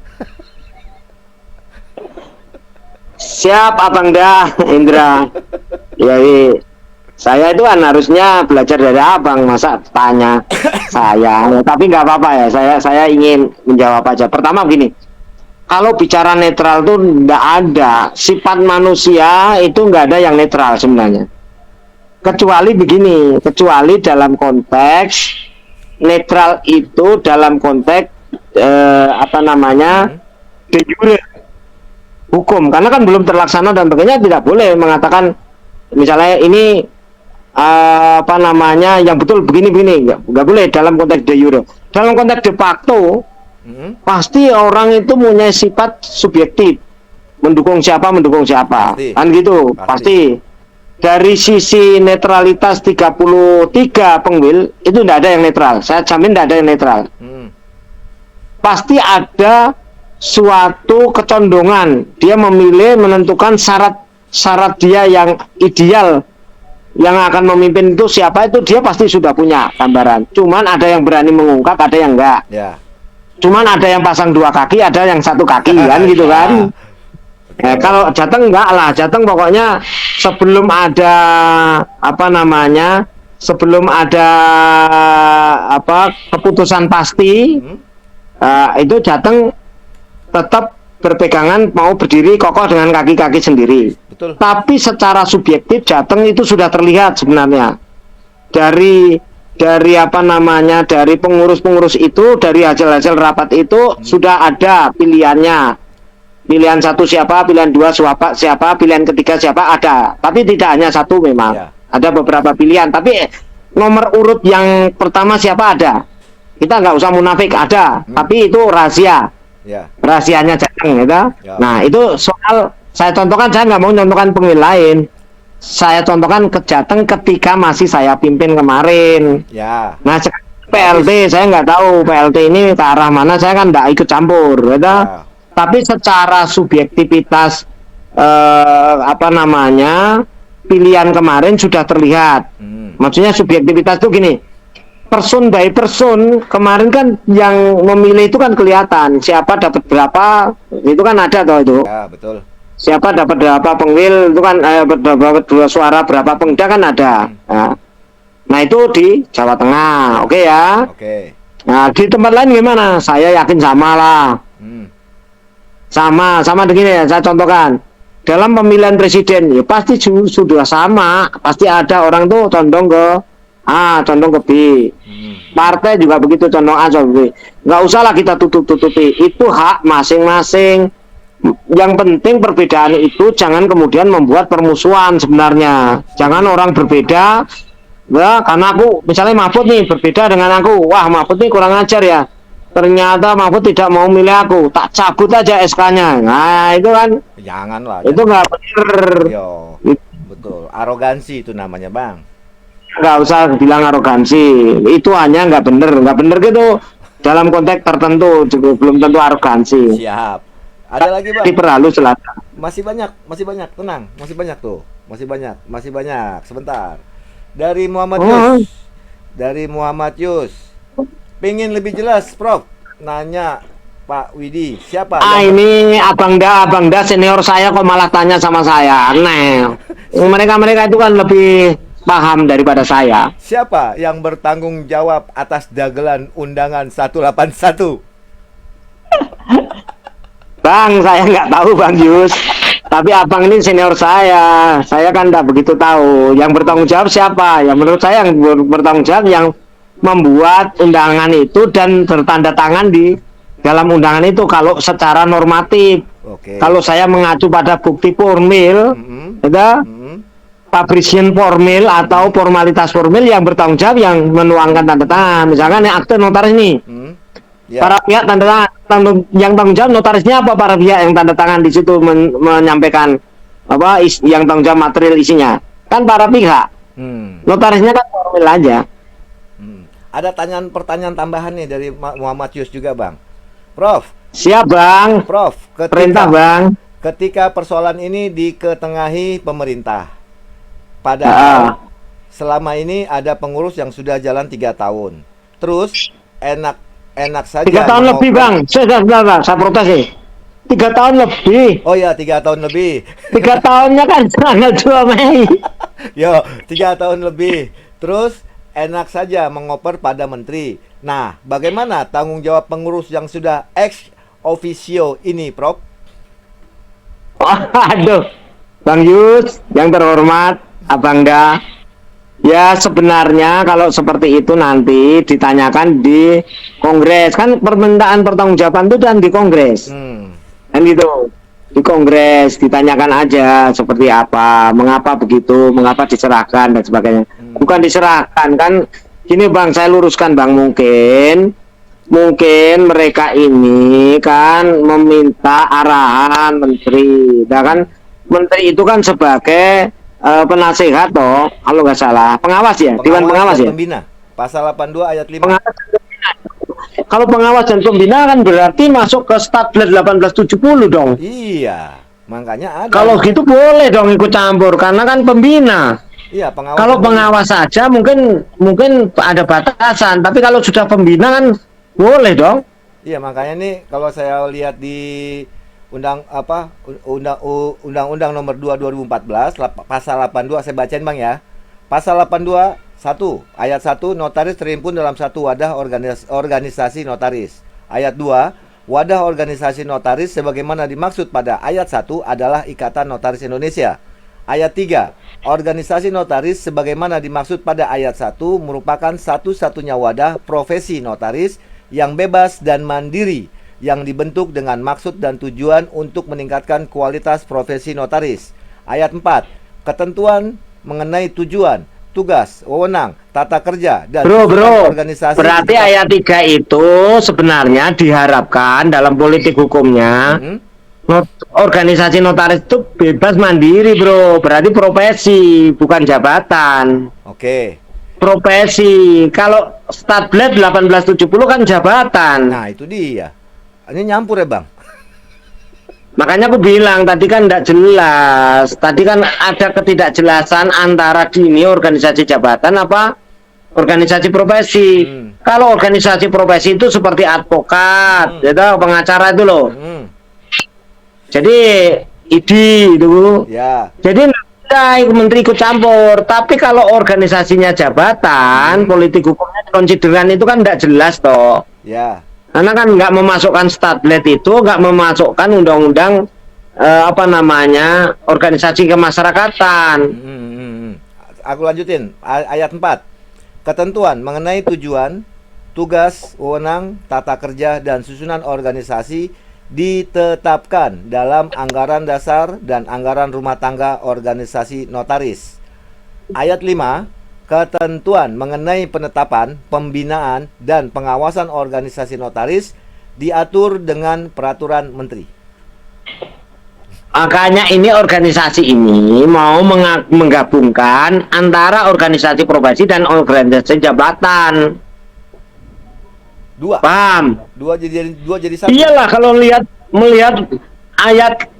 Siap Abang dah, Indra. Ya, saya itu kan harusnya belajar dari Abang, masa tanya saya. Tapi nggak apa-apa ya, saya ingin menjawab aja. Pertama begini, kalau bicara netral tuh nggak ada, sifat manusia itu nggak ada yang netral sebenarnya. Kecuali begini, kecuali dalam konteks netral itu dalam konteks de jure hukum, karena kan belum terlaksana dan sebagainya, tidak boleh mengatakan misalnya ini yang betul begini-begini, nggak boleh dalam konteks de jure. Dalam konteks de facto pasti orang itu punya sifat subjektif, mendukung siapa kan gitu, pasti. Dari sisi netralitas 33 penguil itu tidak ada yang netral, saya jamin tidak ada yang netral. Pasti ada suatu kecondongan, dia memilih menentukan syarat dia yang ideal yang akan memimpin itu siapa, itu dia pasti sudah punya gambaran. Cuman ada yang berani mengungkap, ada yang enggak. Cuman ada yang pasang 2 kaki, ada yang 1 kaki kan gitu kan. Kalau Jateng enggak lah, Jateng pokoknya sebelum ada keputusan pasti, itu Jateng tetap berpegangan mau berdiri kokoh dengan kaki-kaki sendiri. Betul. Tapi secara subjektif Jateng itu sudah terlihat sebenarnya dari pengurus-pengurus itu, dari hasil-hasil rapat itu sudah ada pilihannya. Pilihan 1 siapa, pilihan 2 siapa, pilihan ketiga siapa, ada. Tapi tidak hanya 1 memang. Ada beberapa pilihan. Tapi nomor urut yang pertama siapa ada. Kita nggak usah munafik, ada. Tapi itu rahasia. Rahasianya Jateng gitu. Nah, itu soal saya contohkan, saya nggak mau contohkan pemilih lain. Saya contohkan ke Jateng ketika masih saya pimpin kemarin. Nah, PLT saya nggak tahu PLT ini ke arah mana, saya kan nggak ikut campur gitu. Tapi secara subjektivitas pilihan kemarin sudah terlihat. Maksudnya subjektivitas itu gini, person by person kemarin kan yang memilih itu kan kelihatan siapa dapat berapa, itu kan ada toh itu. Ya, betul. Siapa dapat berapa penggil itu kan dapat 2 suara berapa pengda kan ada. Nah itu di Jawa Tengah, oke ya. Nah di tempat lain gimana? Saya yakin sama lah. Sama begini ya, saya contohkan. Dalam pemilihan presiden ya pasti sudah sama, pasti ada orang tuh condong ke A, condong ke B. Partai juga begitu, condong A, condong B. Nggak usahlah kita tutup-tutupi, itu hak masing-masing. Yang penting perbedaan itu jangan kemudian membuat permusuhan sebenarnya. Jangan orang berbeda, ya, karena aku misalnya Mahfud nih berbeda dengan aku, wah Mahfud nih kurang ajar ya. Ternyata Mahfud tidak mau milih aku, tak cabut aja SK-nya. Nah itu kan, janganlah. Itu nggak benar. Betul, arogansi itu namanya, Bang. nggak usah bilang arogansi. Itu hanya nggak bener gitu dalam konteks tertentu, juga belum tentu arogansi. Siap. Ada lagi bang? Diperhalus selatan. Masih banyak, tenang, masih banyak tuh, masih banyak. Sebentar. Dari Muhammad Yus, Pengen lebih jelas, Prof. Nanya Pak Widi, siapa? Ini abang dah senior saya kok malah tanya sama saya. Aneh. Mereka itu kan lebih paham daripada saya. Siapa yang bertanggung jawab atas dagelan undangan 181? Bang, saya nggak tahu Bang Yus. Tapi abang ini senior saya. Saya kan nggak begitu tahu. Yang bertanggung jawab siapa? Ya menurut saya yang bertanggung jawab yang membuat undangan itu dan bertanda tangan di dalam undangan itu kalau secara normatif. Kalau saya mengacu pada bukti formil, publication formil atau formalitas formil, yang bertanggung jawab yang menuangkan tanda tangan. Misalkan yang akte notaris ini, para pihak tanda tangan, yang tanggung jawab notarisnya apa? Para pihak yang tanda tangan di situ menyampaikan apa yang tanggung jawab material isinya kan para pihak. Notarisnya kan formil aja. Ada pertanyaan tambahan nih dari Muhammad Yus juga bang. Prof. Siap bang. Prof. Perintah bang. Ketika persoalan ini diketengahi pemerintah, padahal selama ini ada pengurus yang sudah jalan 3 tahun. Terus enak saja. 3 tahun lebih bang. Saya protes sih. 3 tahun lebih. Oh ya 3 tahun lebih. 3 tahunnya kan tanggal 2 Mei. Yo 3 tahun lebih. Terus enak saja mengoper pada menteri. Nah, bagaimana tanggung jawab pengurus yang sudah ex officio ini, Prof? Aduh, Bang Yus, yang terhormat, Abang Da. Ya sebenarnya kalau seperti itu nanti ditanyakan di Kongres. Kan permintaan pertanggungjawaban itu dan di Kongres. Kan gitu. Di Kongres ditanyakan aja seperti apa, mengapa begitu, mengapa diserahkan dan sebagainya. Bukan diserahkan kan. Gini bang, saya luruskan bang, mungkin mereka ini kan meminta arahan menteri, nah kan menteri itu kan sebagai penasehat toh, kalau nggak salah, pengawas ya, dewan pengawas ya. Pembina, pasal 82 ayat 5. Pengawas dan pembina. Kalau pengawas dan pembina kan berarti masuk ke Statblad 1870 dong. Iya, makanya ada. Kalau gitu boleh dong ikut campur karena kan pembina. Iya, pengawas. Kalau pengawas saja mungkin ada batasan, tapi kalau sudah pembina kan boleh dong. Iya, makanya nih kalau saya lihat di Undang-Undang Nomor 2 2014 pasal 82, saya bacain Bang ya. Pasal 82 1 ayat 1, notaris terhimpun dalam satu wadah organisasi notaris. Ayat 2, wadah organisasi notaris sebagaimana dimaksud pada ayat 1 adalah Ikatan Notaris Indonesia. Ayat 3, organisasi notaris sebagaimana dimaksud pada ayat 1 merupakan satu-satunya wadah profesi notaris yang bebas dan mandiri yang dibentuk dengan maksud dan tujuan untuk meningkatkan kualitas profesi notaris. Ayat 4, ketentuan mengenai tujuan, tugas, wewenang, tata kerja, dan organisasi. Berarti ayat 3 itu sebenarnya diharapkan dalam politik hukumnya organisasi notaris itu bebas mandiri bro, berarti profesi bukan jabatan. Oke. Profesi. Kalau Statblad 1870 kan jabatan. Nah itu dia. Ini nyampur ya bang. Makanya aku bilang tadi kan tidak jelas. Tadi kan ada ketidakjelasan antara ini organisasi jabatan apa organisasi profesi. Kalau organisasi profesi itu seperti advokat, pengacara itu loh. Jadi itu, ya. Jadi menteri ikut campur. Tapi kalau organisasinya jabatan, politik hukumnya konsideran itu kan tidak jelas toh. Ya. Karena kan nggak memasukkan Statblad itu, nggak memasukkan undang-undang organisasi kemasyarakatan. Aku lanjutin ayat 4. Ketentuan mengenai tujuan, tugas, wewenang, tata kerja dan susunan organisasi ditetapkan dalam anggaran dasar dan anggaran rumah tangga organisasi notaris. Ayat 5, ketentuan mengenai penetapan, pembinaan, dan pengawasan organisasi notaris diatur dengan peraturan menteri. Makanya ini organisasi ini mau menggabungkan antara organisasi profesi dan organisasi jabatan. Dua. Paham? Dua jadi satu. Iyalah, kalau melihat ayat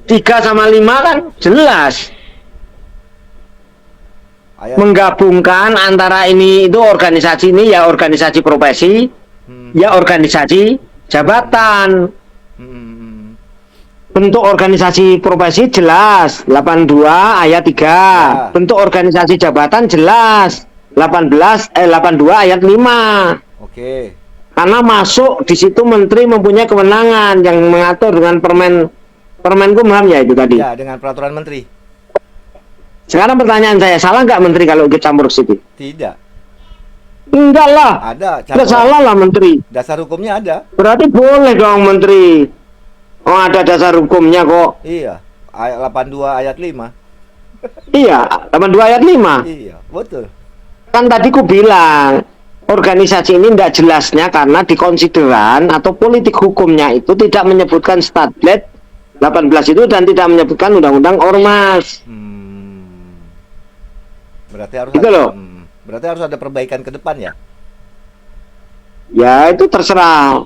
3 sama 5 kan jelas. Menggabungkan antara ini itu organisasi ini ya organisasi profesi, ya organisasi jabatan. Bentuk organisasi profesi jelas 82 ayat 3. Ya. Bentuk organisasi jabatan jelas 82 ayat 5. Oke. Karena masuk di situ menteri mempunyai kewenangan yang mengatur dengan Permenkumham ya itu tadi. Ya, dengan peraturan menteri. Sekarang pertanyaan saya, salah nggak menteri kalau ikut campur ke situ? Tidak. Enggak lah. Ada. Nggak salah lah menteri. Dasar hukumnya ada. Berarti boleh dong menteri. Oh, ada dasar hukumnya kok. Iya. 82 ayat 5. Iya, 82 ayat 5. Iya, betul. Kan tadi ku bilang, organisasi ini tidak jelasnya karena di konsideran atau politik hukumnya itu tidak menyebutkan Statblad 18 itu dan tidak menyebutkan undang-undang ormas. Berarti harus gitu loh. Berarti harus ada perbaikan ke depan ya? Ya itu terserah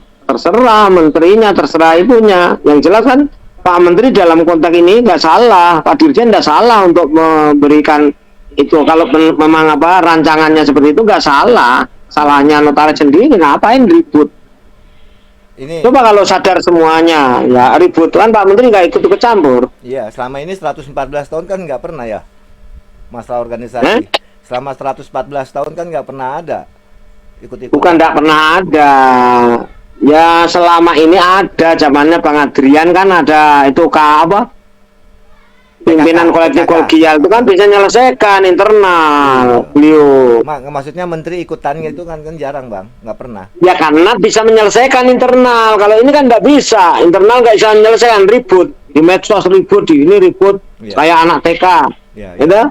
menterinya, terserah ibunya. Yang jelas kan Pak Menteri dalam konteks ini nggak salah, Pak Dirjen nggak salah untuk memberikan itu. Kalau memang rancangannya seperti itu nggak salah, salahnya notaris sendiri. Ngapain ribut? Ini coba kalau sadar semuanya, ya ribut kan Pak Menteri nggak ikut campur. Iya, selama ini 114 tahun kan nggak pernah ya masalah organisasi. Selama 114 tahun kan nggak pernah ada ikut-ikut. Bukan nggak pernah ada. Ya selama ini ada, zamannya Bang Adrian kan ada itu pimpinan kolektif kolegial itu kan bisa menyelesaikan internal beliau. Maksudnya menteri ikutan itu kan jarang Bang, nggak pernah. Ya karena bisa menyelesaikan internal. Kalau ini kan nggak bisa, internal nggak bisa menyelesaikan, ribut di medsos, ribut di ini ribut kayak anak TK, gitu.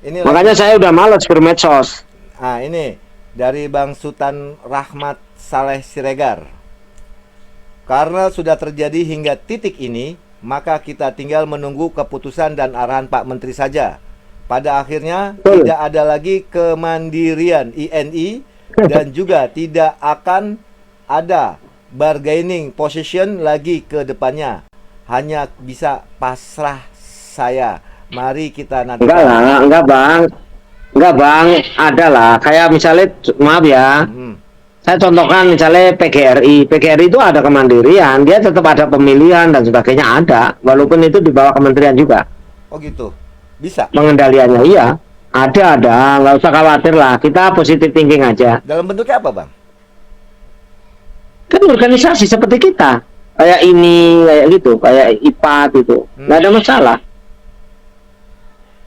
Ini makanya saya udah malas bermedsos. Ini dari Bang Sultan Rahmat Saleh Siregar. Karena sudah terjadi hingga titik ini, maka kita tinggal menunggu keputusan dan arahan Pak Menteri saja. Pada akhirnya tidak ada lagi kemandirian INI dan juga tidak akan ada bargaining position lagi ke depannya. Hanya bisa pasrah saya. Mari kita nanti. Enggak bang, ada lah. Kayak misalnya, maaf ya, saya contohkan misalnya PGRI itu ada kemandirian, dia tetap ada pemilihan dan sebagainya ada, walaupun itu di bawah kementerian juga. Oh gitu, bisa. Pengendaliannya iya, ada, nggak usah khawatir lah. Kita positive thinking aja. Dalam bentuknya apa bang? Kan organisasi seperti kita, kayak ini, kayak gitu, kayak IPAT gitu, nggak ada masalah.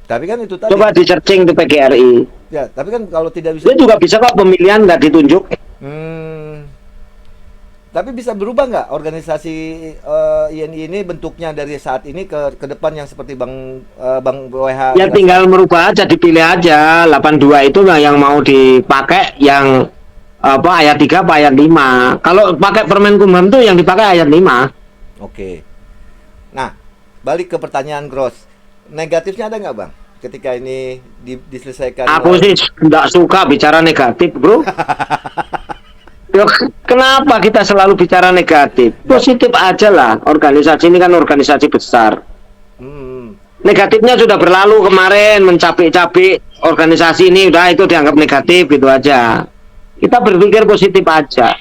Tapi kan itu tadi. Coba di searching di PGRI. Ya, tapi kan kalau tidak bisa. Dia juga bisa kok pemilihan nggak ditunjuk. Tapi bisa berubah nggak organisasi INI ini bentuknya dari saat ini ke depan yang seperti Bang WH? Ya tinggal merubah aja, dipilih aja. 82 itu yang mau dipakai yang ayat 3 apa ayat 5. Kalau pakai Permenkumham tuh yang dipakai ayat 5. Oke. Nah, balik ke pertanyaan Gross. Negatifnya ada nggak bang? Ketika ini diselesaikan. Aku sih nggak suka bicara negatif, bro. Yo, kenapa kita selalu bicara negatif? Positif aja lah. Organisasi ini kan organisasi besar. Negatifnya sudah berlalu kemarin, mencapik-capik organisasi ini udah itu dianggap negatif gitu aja. Kita berpikir positif aja.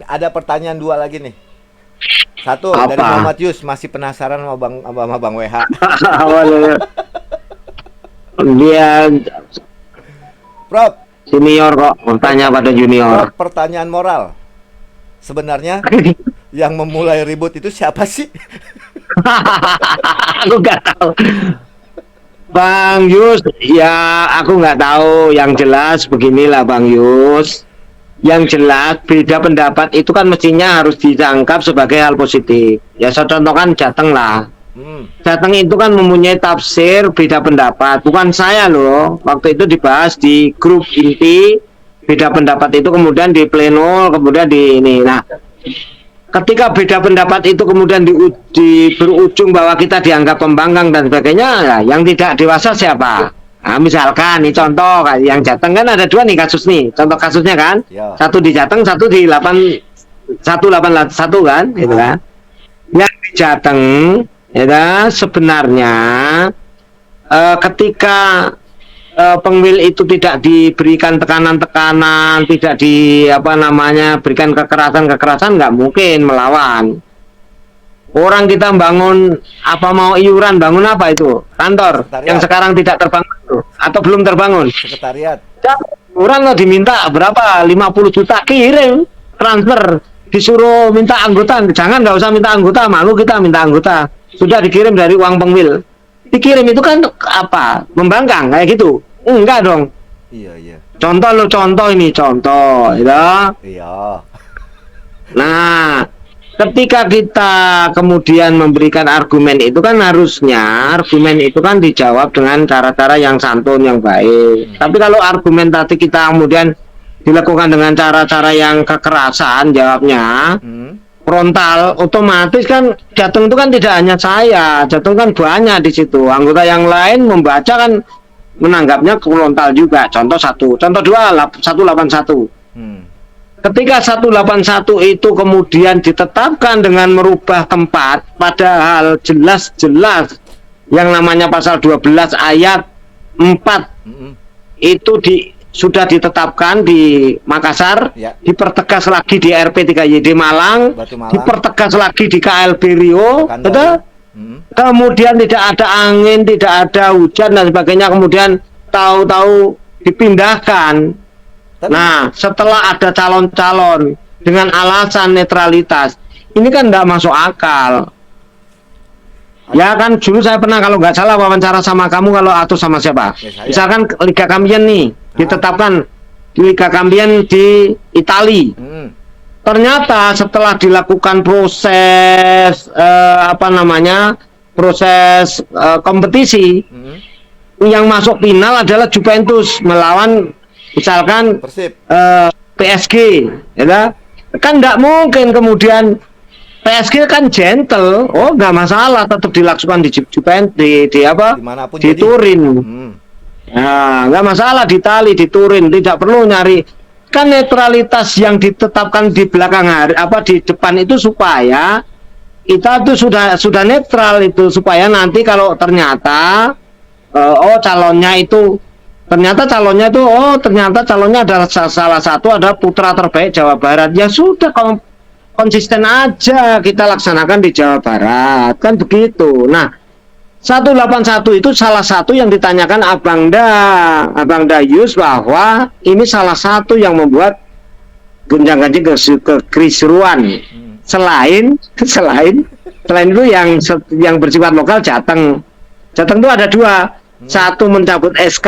Ada pertanyaan dua lagi nih. Satu apa? Dari Muhammad Yus, masih penasaran sama Bang WH. Dia Prof, senior kok bertanya pada junior. Prof, pertanyaan moral. Sebenarnya yang memulai ribut itu siapa sih? Aku nggak tahu. Bang Yus, ya aku nggak tahu. Yang jelas beginilah Bang Yus. Yang jelas beda pendapat itu kan mestinya harus ditangkap sebagai hal positif. Ya saya contohkan Jateng lah. Jateng itu kan mempunyai tafsir beda pendapat. Bukan saya loh. Waktu itu dibahas di grup inti. Beda pendapat itu kemudian di pleno, kemudian di ini. Nah, ketika beda pendapat itu kemudian berujung bahwa kita dianggap pembangkang dan sebagainya, ya, yang tidak dewasa siapa? Nah, misalkan nih contoh kayak yang Jateng kan ada 2 nih kasus nih, contoh kasusnya kan, satu di Jateng, satu di 181 kan, gitu kan. Yang di Jateng, ya sebenarnya ketika pengwil itu tidak diberikan tekanan-tekanan, tidak berikan kekerasan, nggak mungkin melawan. Orang kita bangun mau iuran, bangun apa itu? Kantor Sekretariat. yang sekarang tidak terbangun atau belum terbangun. Sekretariat. Orang lo diminta berapa? 50 juta kirim, transfer, disuruh minta anggota. Jangan, nggak usah minta anggota, malu kita minta anggota. Sudah dikirim dari uang pengwil. Dikirim itu kan membangkang kayak gitu. Enggak dong. Iya. Contoh ini, ya. Iya. Nah, ketika kita kemudian memberikan argumen itu kan harusnya argumen itu kan dijawab dengan cara-cara yang santun, yang baik. Tapi kalau argumentasi kita kemudian dilakukan dengan cara-cara yang kekerasan, jawabnya frontal, otomatis kan Jateng itu kan tidak hanya saya, Jateng kan banyak di situ. Anggota yang lain membaca kan menanggapnya frontal juga. Contoh 2, 181. Ketika 181 itu kemudian ditetapkan dengan merubah tempat, padahal jelas-jelas yang namanya pasal 12 ayat 4 itu sudah ditetapkan di Makassar, dipertegas lagi di RP3YD Malang, dipertegas lagi di KLB Rio, betul? Kemudian tidak ada angin, tidak ada hujan dan sebagainya, kemudian tahu-tahu dipindahkan. Nah, setelah ada calon-calon dengan alasan netralitas, ini kan tidak masuk akal. Ya kan, dulu saya pernah kalau nggak salah wawancara sama kamu atau sama siapa? Misalkan Liga Champions nih, ditetapkan Liga Champions di Itali. Ternyata setelah dilakukan proses proses kompetisi, yang masuk final adalah Juventus melawan misalkan PSG, ya kan nggak mungkin kemudian PSG kan gentle, nggak masalah, tetap dilakukan di Juventus di Turin. Nah, nggak masalah di Itali, di Turin, tidak perlu nyari. Kan netralitas yang ditetapkan di belakang di depan itu supaya kita tuh sudah netral itu, supaya nanti kalau ternyata calonnya adalah salah satu ada putra terbaik Jawa Barat, ya sudah konsisten aja kita laksanakan di Jawa Barat, kan begitu. Nah, 181 itu salah satu yang ditanyakan Abang Dayus, bahwa ini salah satu yang membuat gonjang-ganjing kekrisruan. Selain itu yang bersifat lokal, Jateng itu ada 2. Satu mencabut SK,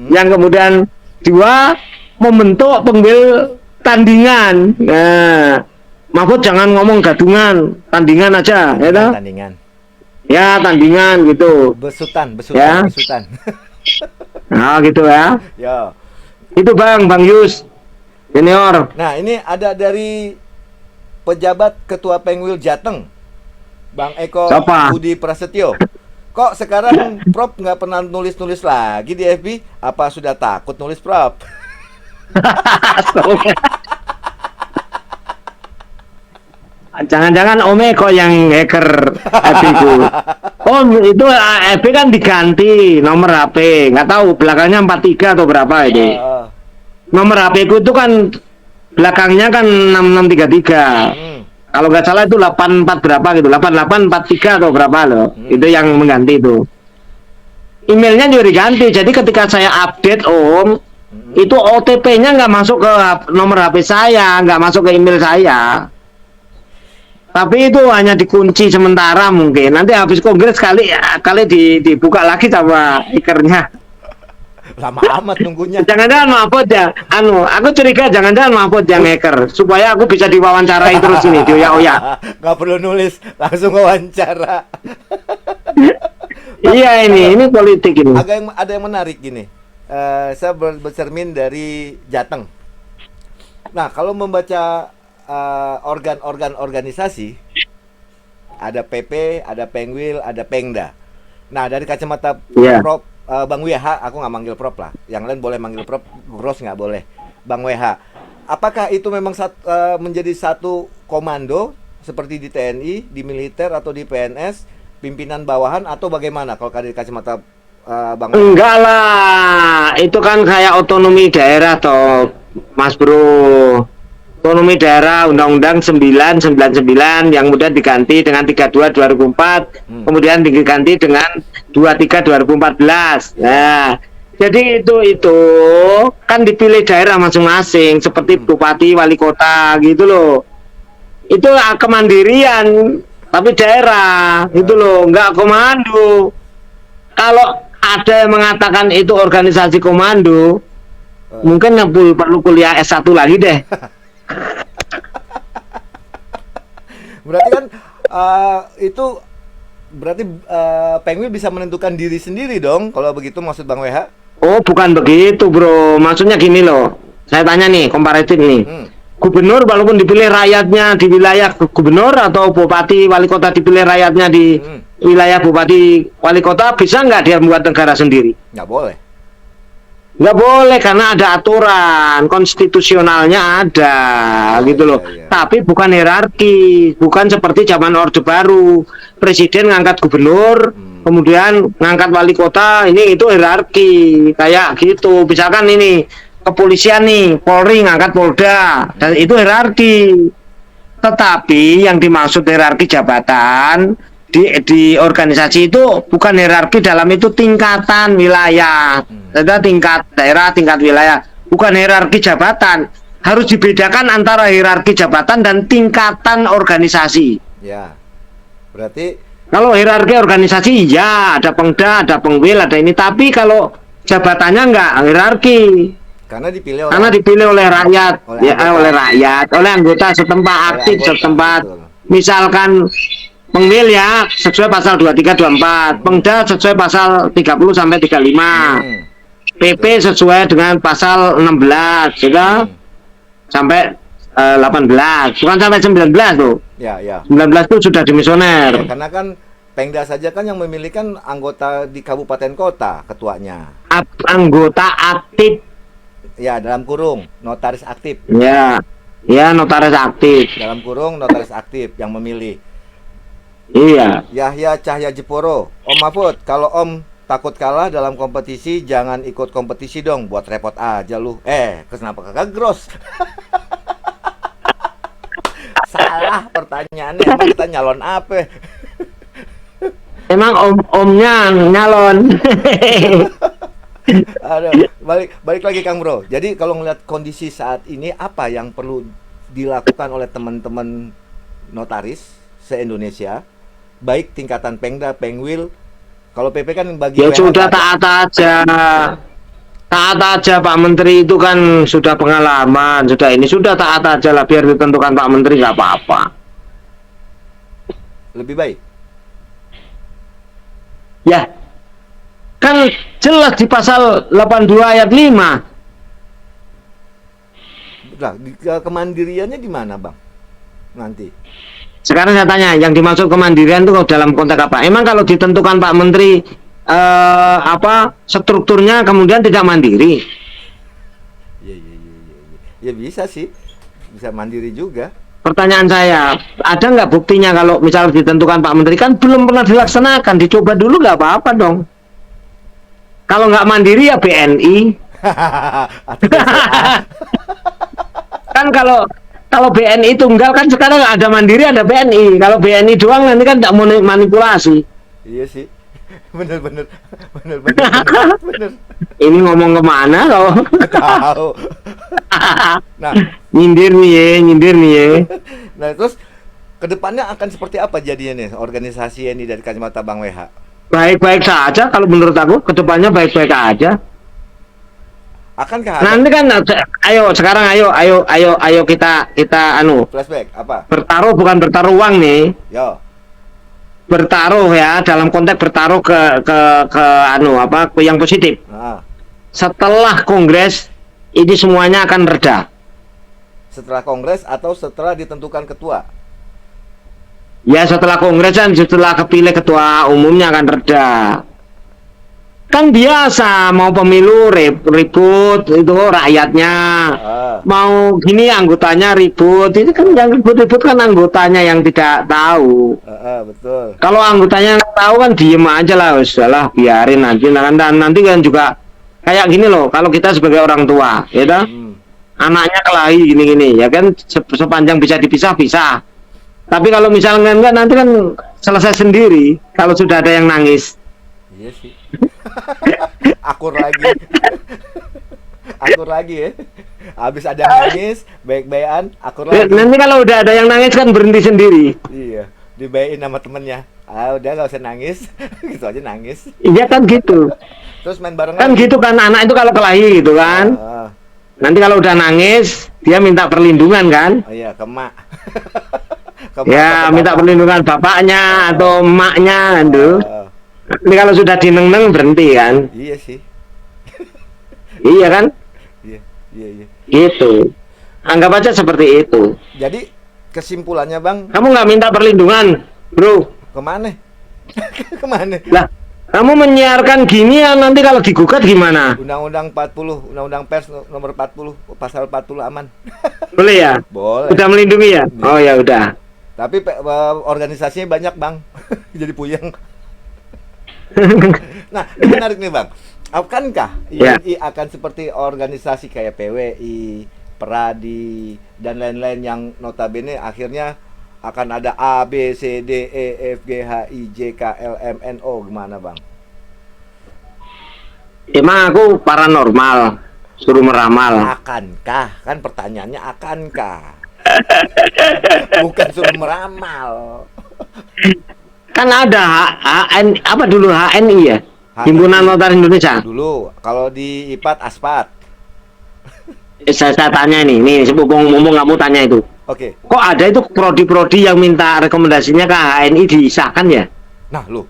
yang kemudian 2 membentuk pengwil tandingan. Nah, Mahfud jangan ngomong gadungan, tandingan aja, Tandingan. Ya, tandingan gitu. Besutan. Nah, gitu ya. Ya. Itu Bang Yus Senior. Nah, ini ada dari pejabat Ketua Pengwil Jateng, Bang Eko Budi Prasetyo. Kok sekarang Prof nggak pernah nulis lagi di FB? Apa sudah takut nulis, Prof? Jangan-jangan Ome kok yang hacker FB itu. Itu FB kan diganti nomor HP, nggak tahu belakangnya 43 atau berapa itu. Nomor HP ku itu kan belakangnya kan 6633. Kalau nggak salah itu 84 berapa gitu, 8843 atau berapa loh. Itu yang mengganti itu. Emailnya juga diganti. Jadi ketika saya update itu OTP-nya nggak masuk ke nomor HP saya, nggak masuk ke email saya. Tapi itu hanya dikunci sementara mungkin. Nanti habis kongres kali dibuka lagi sama hackernya. Lama amat nunggunya. Jangan-jangan Mahfud ya. Aku curiga jangan-jangan Mahfud yang hacker supaya aku bisa diwawancarai terus ini di Oya. Gak perlu nulis, langsung wawancara. Iya, ini politik ini. Ada yang menarik gini. Saya bercermin dari Jateng. Nah, kalau membaca organ-organ organisasi, ada PP, ada Pengwil, ada Pengda. Nah, dari kacamata Prof, Bang WH, aku nggak manggil Prof lah. Yang lain boleh manggil Prof, Gros nggak boleh. Bang WH, apakah itu memang menjadi satu komando seperti di TNI, di militer atau di PNS, pimpinan bawahan atau bagaimana kalau dari kacamata Bang WH? Enggak lah, itu kan kayak otonomi daerah toh, Mas Bro. Otonomi daerah Undang-Undang 999 yang kemudian diganti dengan 32 2004, kemudian diganti dengan 23 2014. Nah, jadi itu kan dipilih daerah masing-masing seperti bupati, wali kota gitu loh. Itu kemandirian tapi daerah gitu loh, enggak komando. Kalau ada yang mengatakan itu organisasi komando, mungkin perlu kuliah S1 lagi deh. Berarti kan itu berarti Pengwil bisa menentukan diri sendiri dong kalau begitu, maksud Bang WH? Oh, bukan begitu, Bro. Maksudnya gini loh. Saya tanya nih, komparatif nih. Gubernur walaupun dipilih rakyatnya di wilayah gubernur, atau bupati wali kota dipilih rakyatnya di wilayah bupati wali kota, bisa nggak dia membuat negara sendiri? Nggak boleh. Nggak boleh, karena ada aturan konstitusionalnya ada, gitu loh. Tapi bukan hierarki, bukan seperti zaman Orde Baru, presiden ngangkat gubernur, kemudian ngangkat wali kota, ini itu hierarki kayak gitu. Misalkan ini kepolisian nih, Polri ngangkat Polda, dan itu hierarki. Tetapi yang dimaksud hierarki jabatan di organisasi itu bukan hierarki, dalam itu tingkatan wilayah, ada tingkat daerah, tingkat wilayah, bukan hierarki jabatan. Harus dibedakan antara hierarki jabatan dan tingkatan organisasi. Ya, berarti kalau hierarki organisasi ya ada Pengda, ada Pengwil, ada ini, tapi kalau jabatannya enggak hierarki. Karena dipilih oleh rakyat, oleh rakyat, oleh anggota setempat, aktif setempat. Misalkan Pengwil ya sesuai pasal 23 24, Pengda sesuai pasal 30 sampai 35. PP sesuai dengan pasal 16 sudah sampai 18, bukan sampai 19 tuh. Ya, ya. 19 itu sudah dimisioner. Ya, karena kan Pengda saja kan yang memilih kan anggota di kabupaten kota, ketuanya. Anggota aktif. Ya, dalam kurung notaris aktif. Ya, ya notaris aktif. Dalam kurung notaris aktif yang memilih. Iya. Yahya Cahya Jeporo, Om Mahfud, kalau Om takut kalah dalam kompetisi, jangan ikut kompetisi dong, buat repot aja lu. Kenapa kagak Gros? Salah pertanyaannya, emang kita nyalon apa? Emang omnya nyalon. Aduh, balik lagi Kang Bro. Jadi kalau ngeliat kondisi saat ini, apa yang perlu dilakukan oleh teman-teman notaris se-Indonesia, baik tingkatan Pengda, Pengwil, kalau PP kan bagi ya sudah taat aja Pak Menteri, itu kan sudah pengalaman, sudah taat aja lah, biar ditentukan Pak Menteri, nggak apa-apa. Lebih baik ya, kan jelas di pasal 82 ayat 5. Nah, kemandiriannya di mana Bang nanti? Sekarang saya tanya, yang dimaksud kemandirian itu dalam konteks apa? Emang kalau ditentukan Pak Menteri strukturnya kemudian tidak mandiri? Ya bisa sih, bisa mandiri juga. Pertanyaan saya, ada nggak buktinya kalau misalnya ditentukan Pak Menteri, kan belum pernah dilaksanakan, dicoba dulu nggak apa-apa dong. Kalau nggak mandiri ya BNI. Kan kalau BNI tunggal kan sekarang ada mandiri, ada BNI. Kalau BNI doang nanti kan tidak mau manipulasi. Iya sih, bener. Ini ngomong kemana loh? Tahu. Nah, nyindir nih ya. Nah terus kedepannya akan seperti apa jadinya nih organisasi ini dari kacamata Bang WH? Baik-baik saja kalau menurut aku, kedepannya baik-baik aja. Akankah nanti kan ayo kita flashback apa? Bertaruh, bukan bertaruh uang nih. Yo. Bertaruh ya, dalam konteks bertaruh ke yang positif. Setelah kongres ini semuanya akan reda. Setelah kongres atau setelah ditentukan ketua? Ya setelah kongres kan, setelah kepilih ketua umumnya akan reda. Kan biasa mau pemilu ribut itu rakyatnya, mau gini anggotanya ribut, itu kan yang ribut-ribut kan anggotanya yang tidak tahu. Betul. Kalau anggotanya tahu kan diem aja lah, udahlah biarin nanti. Dan nanti kan juga kayak gini loh, kalau kita sebagai orang tua, ya dah, anaknya kelahi gini-gini, ya kan sepanjang bisa dipisah-pisah. Tapi kalau misalnya enggak, nanti kan selesai sendiri kalau sudah ada yang nangis. Iya sih. Akur lagi. Akur lagi ya. Habis ada yang nangis, baik-baikan, akur lagi. Nanti kalau udah ada yang nangis kan berhenti sendiri. Iya, dibaikin sama temennya. Udah gak usah nangis. Gitu aja nangis. Iya kan gitu. Terus main bareng kan lagi. Gitu kan, anak itu kalau kelahi gitu kan. Nanti kalau udah nangis, dia minta perlindungan kan. Iya, ke emak. Ya, minta perlindungan bapaknya atau emaknya itu. Ini kalau sudah dineng-neng berhenti kan? Iya sih. Iya kan? Iya. Gitu. Anggap aja seperti itu. Jadi kesimpulannya Bang, kamu nggak minta perlindungan, bro? Kemana? Kemana? Lah, kamu menyiarkan gini ya, nanti kalau digugat gimana? Undang-Undang 40, Undang-Undang Pers nomor 40, pasal 40 aman. Boleh ya? Boleh. Udah melindungi ya? Oh ya udah. Tapi organisasinya banyak Bang. Jadi puyeng. Nah, ini menarik nih Bang. Akankah INI akan seperti organisasi kayak PWI, Peradi, dan lain-lain yang notabene akhirnya akan ada A, B, C, D, E, F, G, H, I, J, K, L, M, N, O. Gimana Bang? Emang aku paranormal, suruh meramal. Akankah? Kan pertanyaannya akankah? Bukan suruh meramal. Kan ada apa dulu HNI ya? Himpunan Notaris Indonesia. Dulu, kalau di IPAT ASPAT. Saya tanya nih mumpung kamu tanya itu. Oke. Kok ada itu prodi-prodi yang minta rekomendasinya ke HNI disahkan ya? Nah, lu.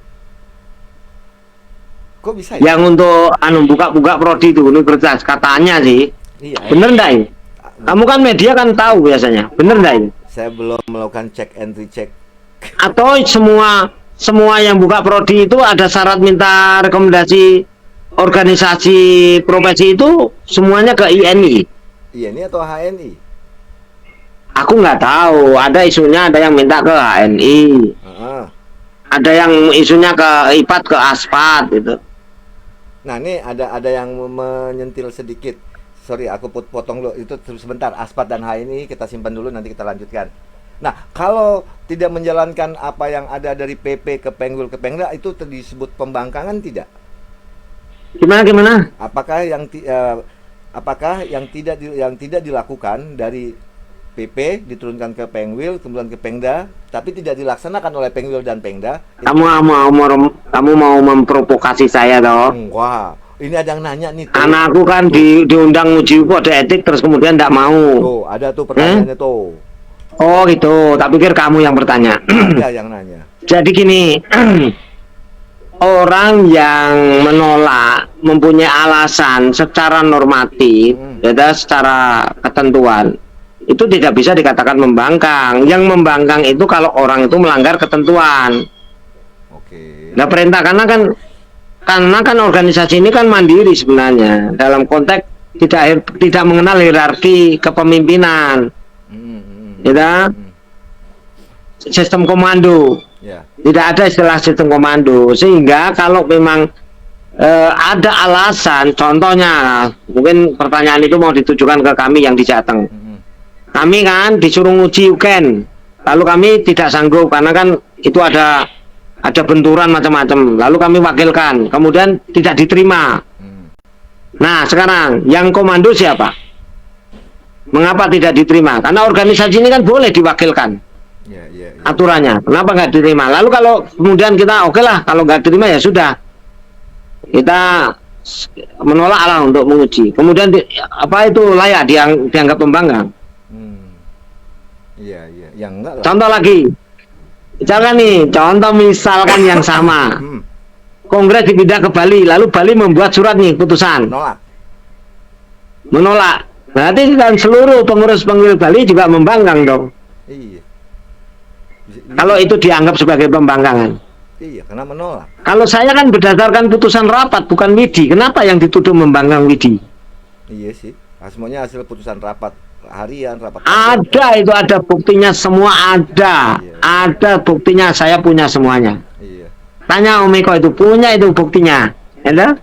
Kok bisa ya? Yang untuk buka-buka prodi itu universitas katanya sih. Iya. Bener enggak ini? Kamu kan media kan tahu biasanya. Bener enggak ini? Saya belum melakukan cek and recheck. Atau semua yang buka prodi itu ada syarat minta rekomendasi organisasi profesi itu semuanya ke INI. INI atau HNI? Aku nggak tahu. Ada isunya ada yang minta ke HNI. Ada yang isunya ke IPAT, ke ASPAT gitu. Nah, ini ada yang menyentil sedikit. Sorry, aku potong dulu. Itu sebentar. ASPAT dan HNI kita simpan dulu, nanti kita lanjutkan. Nah, kalau tidak menjalankan apa yang ada dari PP ke Penwil ke Pengda, itu disebut pembangkangan tidak? Gimana? Apakah yang tidak dilakukan dari PP diturunkan ke Penwil kemudian ke Pengda, tapi tidak dilaksanakan oleh Penwil dan Pengda? Kamu mau memprovokasi saya toh? Wah, ini ada yang nanya nih. Anakku kan diundang uji kode etik terus kemudian tidak mau. Tuh, ada tuh pertanyaannya tuh. Oh gitu, tak pikir kamu yang bertanya. Ada yang nanya. Jadi gini, orang yang menolak mempunyai alasan secara normatif, secara ketentuan, itu tidak bisa dikatakan membangkang. Yang membangkang itu kalau orang itu melanggar ketentuan. Oke. Nah perintah karena kan organisasi ini kan mandiri sebenarnya dalam konteks tidak mengenal hierarki kepemimpinan. Kita sistem komando, tidak ada istilah sistem komando, sehingga kalau memang ada alasan, contohnya mungkin pertanyaan itu mau ditujukan ke kami yang di Jateng. Kami kan disuruh uji UKEN, lalu kami tidak sanggup karena kan itu ada benturan macam-macam, lalu kami wakilkan, kemudian tidak diterima. Nah sekarang yang komando siapa? Mengapa tidak diterima? Karena organisasi ini kan boleh diwakilkan. Aturannya. Kenapa nggak diterima? Lalu kalau kemudian kita oke lah, kalau nggak diterima ya sudah. Kita menolak lah untuk menguji. Kemudian apa itu layak dianggap pembangkang? Iya. Yang enggak lah. Contoh lagi. Contoh misalkan yang sama. Kongres dipindah ke Bali, lalu Bali membuat surat nih putusan. Menolak. Berarti kan seluruh pengurus Pengwil Bali juga membangkang dong. Iya. Kalau itu dianggap sebagai pembangkangan. Iya, karena menolak. Kalau saya kan berdasarkan putusan rapat, bukan Widi. Kenapa yang dituduh membangkang Widi? Iya sih. Semuanya hasil putusan rapat harian, rapat. Ada, itu ada buktinya semua ada. Iya. Ada buktinya, saya punya semuanya. Iya. Tanya Om Eko itu, punya itu buktinya. Ya?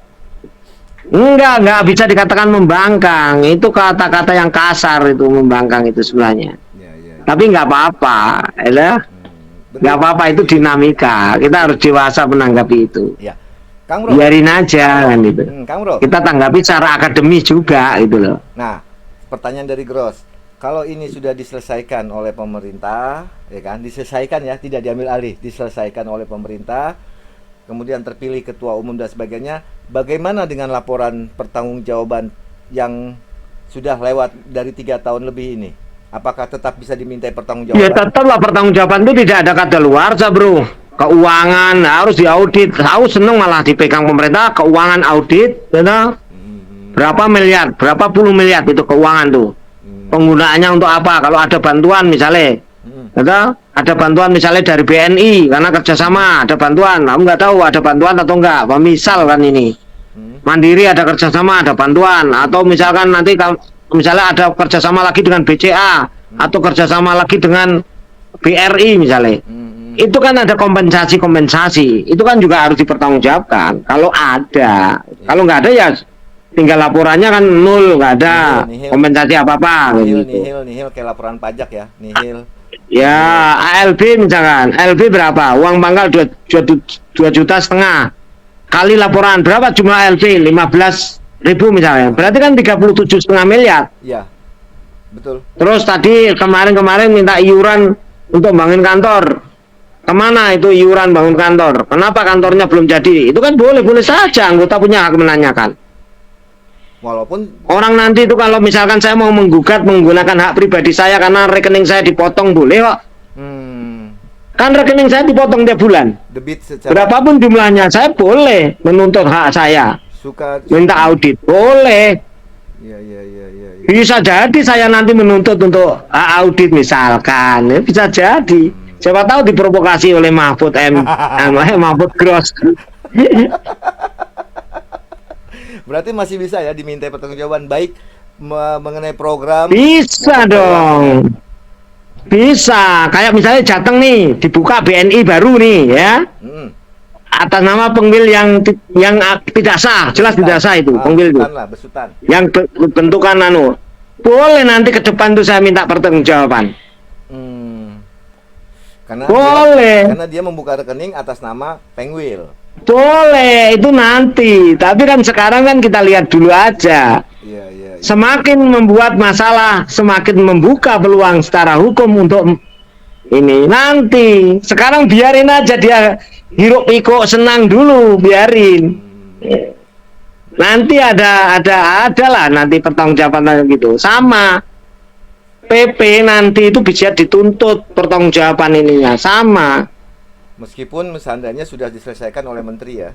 Enggak bisa dikatakan membangkang. Itu kata-kata yang kasar itu, membangkang itu sebenarnya. Ya. Tapi nggak apa-apa, ya. Nggak apa-apa, itu dinamika. Kita harus dewasa menanggapi itu. Ya. Kang Bro. Biarin aja kan gitu. Kang Bro. Kita tanggapi secara akademis juga gitu loh. Nah, pertanyaan dari Gross. Kalau ini sudah diselesaikan oleh pemerintah, ya kan? Diselesaikan ya, tidak diambil alih, diselesaikan oleh pemerintah. Kemudian terpilih ketua umum dan sebagainya. Bagaimana dengan laporan pertanggungjawaban yang sudah lewat dari 3 tahun lebih ini? Apakah tetap bisa dimintai pertanggungjawaban? Ya tetaplah pertanggungjawaban itu tidak ada kadaluarsa, Bro. Keuangan harus diaudit. Aku seneng malah dipegang pemerintah, keuangan audit, ya. Berapa miliar, berapa puluh miliar itu keuangan tuh. Penggunaannya untuk apa? Kalau ada bantuan misalnya, ya, ada bantuan misalnya dari BNI karena kerjasama, ada bantuan. Kamu nggak tahu ada bantuan atau enggak? Misal kan ini, Mandiri ada kerjasama, ada bantuan. Atau misalkan nanti misalnya ada kerjasama lagi dengan BCA atau kerjasama lagi dengan BRI misalnya. Itu kan ada kompensasi. Itu kan juga harus dipertanggungjawabkan. Kalau ada, kalau nggak ada ya tinggal laporannya kan nol, nggak ada nihil. Kompensasi apa-apa. Nihil kayak laporan pajak ya, nihil. Ya, ALB misalkan, ALB berapa? Uang pangkal 2,5 juta. Kali laporan berapa jumlah ALB? 15.000 misalnya. Berarti kan 37,5 miliar. Iya. Betul. Terus tadi kemarin minta iuran untuk bangun kantor. Kemana itu iuran bangun kantor? Kenapa kantornya belum jadi? Itu kan boleh saja anggota punya hak menanyakan. Walaupun orang nanti itu kalau misalkan saya mau menggugat menggunakan hak pribadi saya karena rekening saya dipotong, boleh kok. Kan rekening saya dipotong tiap bulan. Berapapun jumlahnya saya boleh menuntut hak saya. Minta audit boleh. Iya. Bisa jadi saya nanti menuntut untuk hak audit misalkan, ya, bisa jadi. Siapa tahu diprovokasi oleh Mahfud Mahfud Gross. Berarti masih bisa ya dimintai pertanggungjawaban baik mengenai program. Bisa dong. Bisa. Kayak misalnya Jateng nih, dibuka BNI baru nih ya. Atas nama Pengwil yang tidak sah, jelas tidak sah itu, Pengwil itu. Besutan. Yang bentukan boleh nanti ke depan tuh saya minta pertanggungjawaban. Karena dia membuka rekening atas nama Pengwil. Boleh, itu nanti. Tapi kan sekarang kan kita lihat dulu aja. Iya. Semakin membuat masalah, semakin membuka peluang secara hukum untuk ini nanti. Sekarang biarin aja dia hiruk pikuk senang dulu, biarin. Nanti ada lah nanti pertanggungjawaban gitu. Sama PP nanti itu bisa dituntut pertanggungjawaban ininya sama. Meskipun seandainya sudah diselesaikan oleh menteri ya.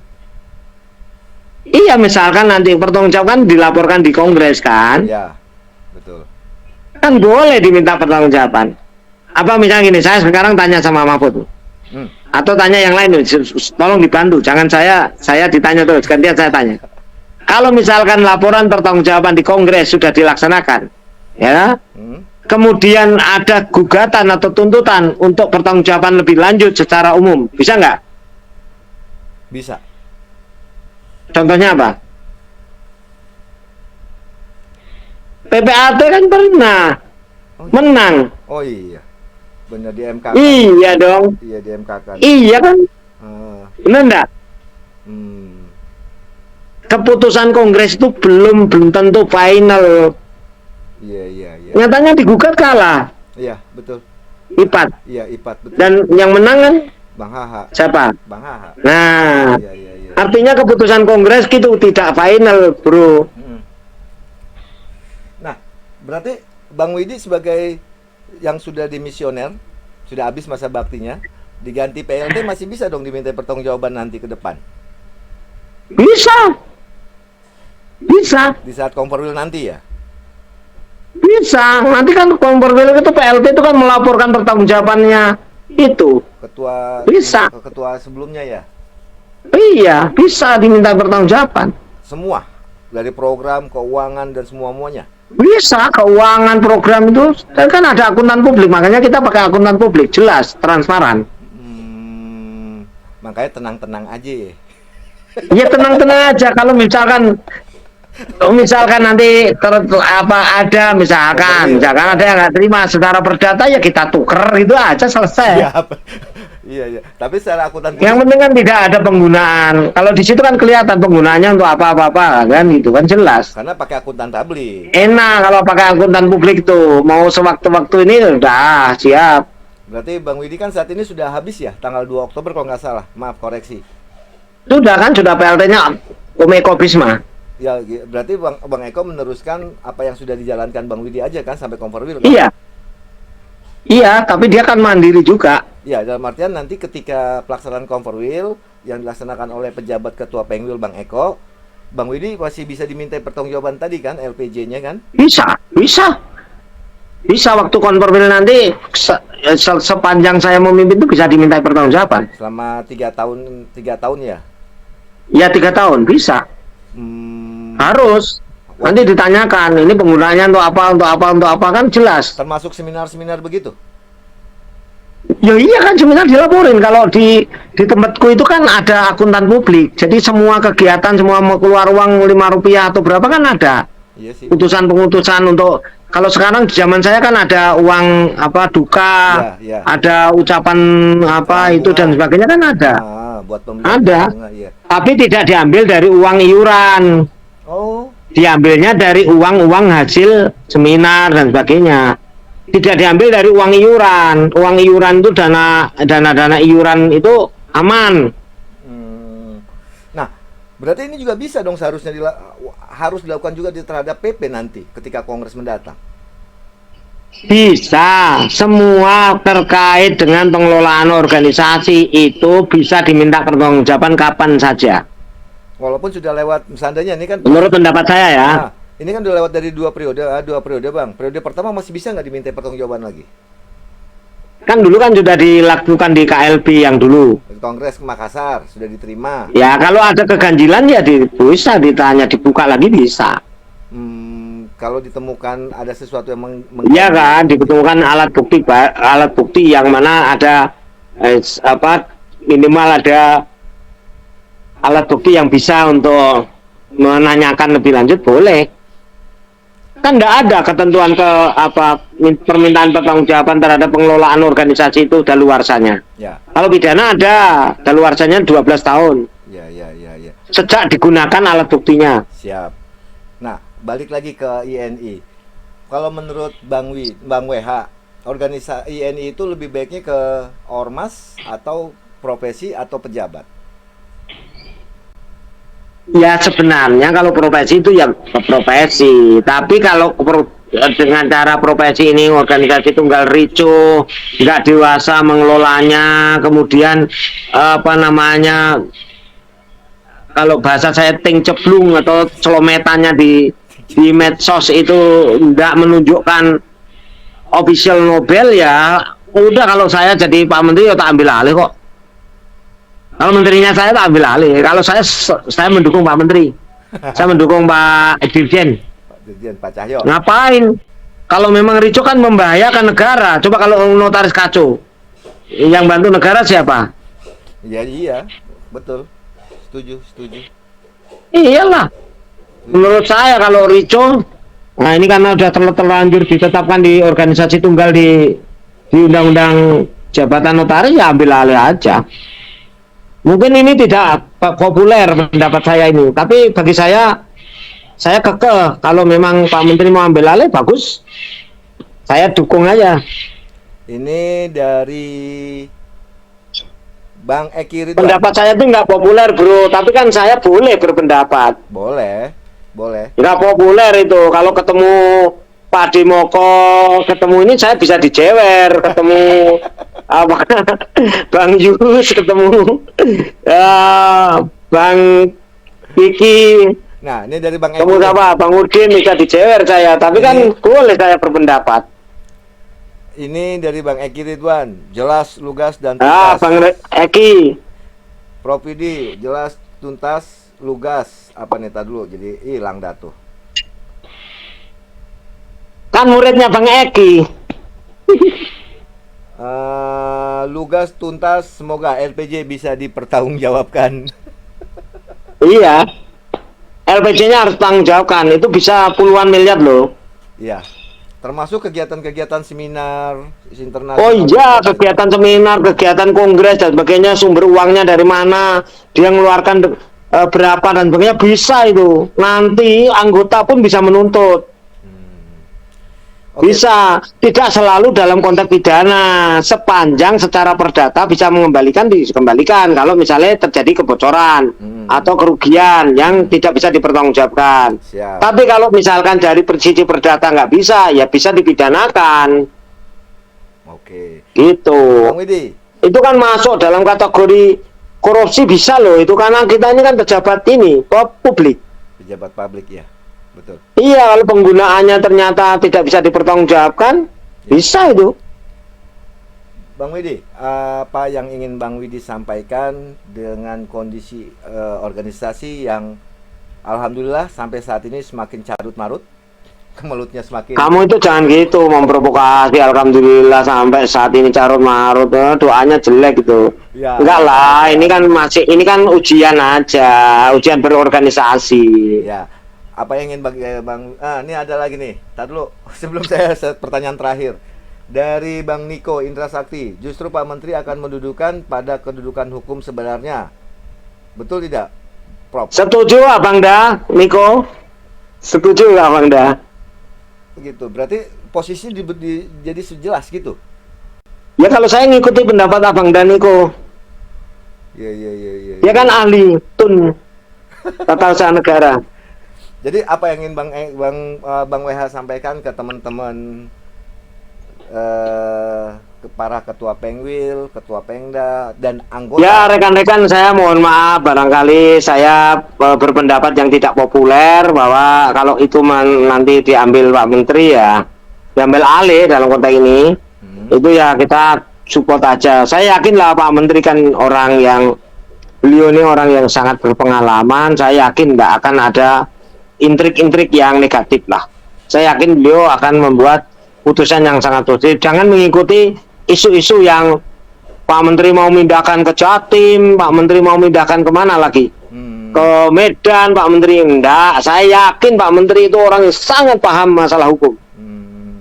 Iya, misalkan nanti pertanggungjawaban dilaporkan di Kongres kan. Iya, betul. Kan boleh diminta pertanggungjawaban. Apa misalnya gini, saya sekarang tanya sama Mahfud. Atau tanya yang lain, tolong dibantu. Jangan saya ditanya terus, gantian saya tanya. Kalau misalkan laporan pertanggungjawaban di Kongres sudah dilaksanakan, ya. Kemudian ada gugatan atau tuntutan untuk pertanggungjawaban lebih lanjut secara umum, bisa nggak? Bisa. Contohnya apa? PPAT kan pernah menang. Oh iya, benar di MK. Iya dong. Iya di MK kan. Iya kan? Benar nggak? Keputusan Kongres itu belum tentu final. Iya. Nyatanya digugat kalah. Iya, betul. IPAT. Iya, IPAT betul. Dan yang menang kan Bang Haha. siapa? Bang Haha. Nah, Iya. artinya keputusan Kongres itu tidak final, Bro. Nah, berarti Bang Widi sebagai yang sudah dimisioner, sudah habis masa baktinya, diganti PLT masih bisa dong diminta pertanggungjawaban nanti ke depan? Bisa. Di saat Komforwil nanti ya? Bisa. Nanti kan Komperwil itu PLT itu kan melaporkan pertanggungjawabannya itu. Bisa. Ketua sebelumnya ya? Iya, bisa diminta pertanggungjawaban. Semua? Dari program, keuangan, dan semuanya? Bisa, keuangan, program itu kan ada akuntan publik, makanya kita pakai akuntan publik, jelas, transparan. Makanya tenang-tenang aja ya? Ya tenang-tenang aja. Kalau misalkan nanti misalkan ada yang nggak terima secara perdata, ya kita tuker itu aja, selesai. Iya. Tapi secara akuntan publik, yang penting kan tidak ada penggunaan. Kalau di situ kan kelihatan penggunaannya untuk apa-apa kan, gitu kan jelas. Karena pakai akuntan publik. Enak kalau pakai akuntan publik tuh, mau sewaktu-waktu ini udah siap. Berarti Bang Widi kan saat ini sudah habis ya, tanggal 2 Oktober kalau nggak salah. Maaf, koreksi. Sudah PLT-nya Om Eko Bisma. Ya, berarti Bang Eko meneruskan apa yang sudah dijalankan Bang Widi aja kan sampai Komperwil kan? Iya, tapi dia kan mandiri juga. Ya, dalam artian nanti ketika pelaksanaan Komperwil yang dilaksanakan oleh pejabat ketua Pengwil Bang Eko, Bang Widi masih bisa diminta pertanggungjawaban tadi kan, LPJ-nya kan? Bisa waktu Komperwil nanti sepanjang saya memimpin itu bisa diminta pertanggungjawaban. Selama 3 tahun ya? Ya 3 tahun bisa. Harus. Nanti ditanyakan ini penggunaannya untuk apa kan jelas. Termasuk seminar-seminar begitu? Ya iya kan seminar dilaporin. Kalau di tempatku itu kan ada akuntan publik. Jadi semua kegiatan, semua mau keluar uang 5 rupiah atau berapa kan ada. Iya sih. Pengutusan untuk, kalau sekarang di zaman saya kan ada uang duka, ya. ada ucapan itu dan sebagainya kan ada. Buat ada. Bunga, iya. Tapi tidak diambil dari uang iuran. Oh. Diambilnya dari uang hasil seminar dan sebagainya. Tidak diambil dari uang iuran. Uang iuran itu dana iuran itu aman. Nah, berarti ini juga bisa dong seharusnya harus dilakukan juga terhadap PP nanti ketika Kongres mendatang. Bisa, semua terkait dengan pengelolaan organisasi itu bisa diminta pertanggungjawaban kapan saja. Walaupun sudah lewat, misalnya ini kan menurut pendapat saya ya. Nah, ini kan udah lewat dari 2 periode Bang. Periode pertama masih bisa nggak diminta pertanggungjawaban lagi? Kan dulu kan sudah dilakukan di KLB yang dulu. Kongres Makassar sudah diterima. Ya kalau ada keganjilan ya bisa ditanya, dibuka lagi bisa. Kalau ditemukan ada sesuatu yang ya kan, ditemukan alat bukti yang mana ada minimal ada alat bukti yang bisa untuk menanyakan lebih lanjut, boleh. Kan enggak ada ketentuan permintaan pertanggungjawaban terhadap pengelolaan organisasi itu daluarsanya. Ya. Kalau pidana ada daluarsanya 12 tahun. Ya. Sejak digunakan alat buktinya. Siap. Nah, balik lagi ke INI. Kalau menurut Bang WH, organisasi INI itu lebih baiknya ke ormas atau profesi atau pejabat? Ya sebenarnya kalau profesi itu ya profesi, tapi kalau dengan cara profesi ini organisasi tunggal ricuh, nggak dewasa mengelolanya, kemudian kalau bahasa saya ting ceblung atau celometannya di medsos itu nggak menunjukkan official Nobel, ya udah, kalau saya jadi Pak Menteri ya tak ambil alih kok. Kalau menterinya saya tak ambil alih. Kalau saya mendukung Pak Menteri. Saya mendukung Pak Dirjen. Pak Cahyo. Ngapain? Kalau memang ricuh kan membahayakan negara. Coba kalau notaris kacau, yang bantu negara siapa? Iya, betul. Setuju. Iyalah. Menurut saya kalau ricuh, nah ini karena udah terlanjur ditetapkan di organisasi tunggal di undang-undang jabatan notaris, ya ambil alih aja. Mungkin ini tidak populer pendapat saya ini, tapi bagi saya kekeh kalau memang Pak Menteri mau ambil alih, bagus, saya dukung aja. Ini dari Bang Eki Ridwan. Pendapat saya itu nggak populer bro, tapi kan saya boleh berpendapat. Boleh. Nggak populer itu, kalau ketemu Pak Dimoko, ketemu ini saya bisa dijewer, ketemu Bang Yus, ketemu Bang Kiki, Nah, ini dari Bang Kamu Eki. sama Bang Udin bisa dijewer saya, tapi kan boleh saya berpendapat. Ini dari Bang Eki Ridwan, jelas, lugas, dan Ah, tuntas. Bang Eki. Prof Widi, jelas, tuntas, lugas. Apa nih tadi dulu? Jadi hilang dah tuh. Kan muridnya Bang Eki. Lugas, tuntas, semoga LPJ bisa dipertanggungjawabkan. Iya. LPG-nya harus tanggung jawabkan. Itu bisa puluhan miliar loh. Iya. Termasuk kegiatan-kegiatan seminar internasional. Oh iya, kegiatan seminar, kegiatan kongres dan sebagainya, sumber uangnya dari mana, dia mengeluarkan berapa dan sebagainya, bisa itu. Nanti anggota pun bisa menuntut. Oke. Bisa, tidak selalu dalam konteks pidana, sepanjang secara perdata bisa mengembalikan, dikembalikan kalau misalnya terjadi kebocoran atau kerugian yang tidak bisa dipertanggungjawabkan. Siap. Tapi kalau misalkan dari sisi perdata nggak bisa, ya bisa dipidanakan. Oke. Gitu. Bang Widi. Itu kan masuk dalam kategori korupsi, bisa loh itu, karena kita ini kan pejabat ini publik. Pejabat publik ya. Betul. Iya, kalau penggunaannya ternyata tidak bisa dipertanggungjawabkan, bisa itu. Bang Widi, apa yang ingin Bang Widi sampaikan dengan kondisi organisasi yang alhamdulillah sampai saat ini semakin carut marut, kemelutnya semakin. Kamu itu jangan gitu memprovokasi, alhamdulillah sampai saat ini carut marut, doanya jelek gitu. Ya, Enggak lah, ini kan ujian aja, ujian berorganisasi. Ya, apa yang ingin Bang, ini ada lagi nih. Tar dulu, sebelum saya pertanyaan terakhir. Dari Bang Niko Indra Sakti, justru Pak Menteri akan mendudukan pada kedudukan hukum sebenarnya. Betul tidak, Prof? Setuju Abang Da, Niko? Setuju Abang Da? Begitu, berarti posisi jadi sejelas gitu? Ya kalau saya ngikuti pendapat Abang Da, Niko. Iya. Dia kan ahli tun tata usaha negara. Jadi apa yang ingin Bang WH sampaikan ke teman-teman, ke para ketua Pengwil, ketua Pengda, dan anggota? Ya rekan-rekan, saya mohon maaf barangkali saya berpendapat yang tidak populer, bahwa kalau itu nanti diambil Pak Menteri, ya diambil alih dalam konteks ini, itu ya kita support aja. Saya yakin lah Pak Menteri kan orang yang, beliau ini orang yang sangat berpengalaman. Saya yakin nggak akan ada intrik-intrik yang negatif lah. Saya yakin beliau akan membuat putusan yang sangat positif. Jangan mengikuti isu-isu yang Pak Menteri mau mindahkan ke Jatim, Pak Menteri mau mindahkan kemana lagi, ke Medan, Pak Menteri. Enggak, saya yakin Pak Menteri itu orang yang sangat paham masalah hukum.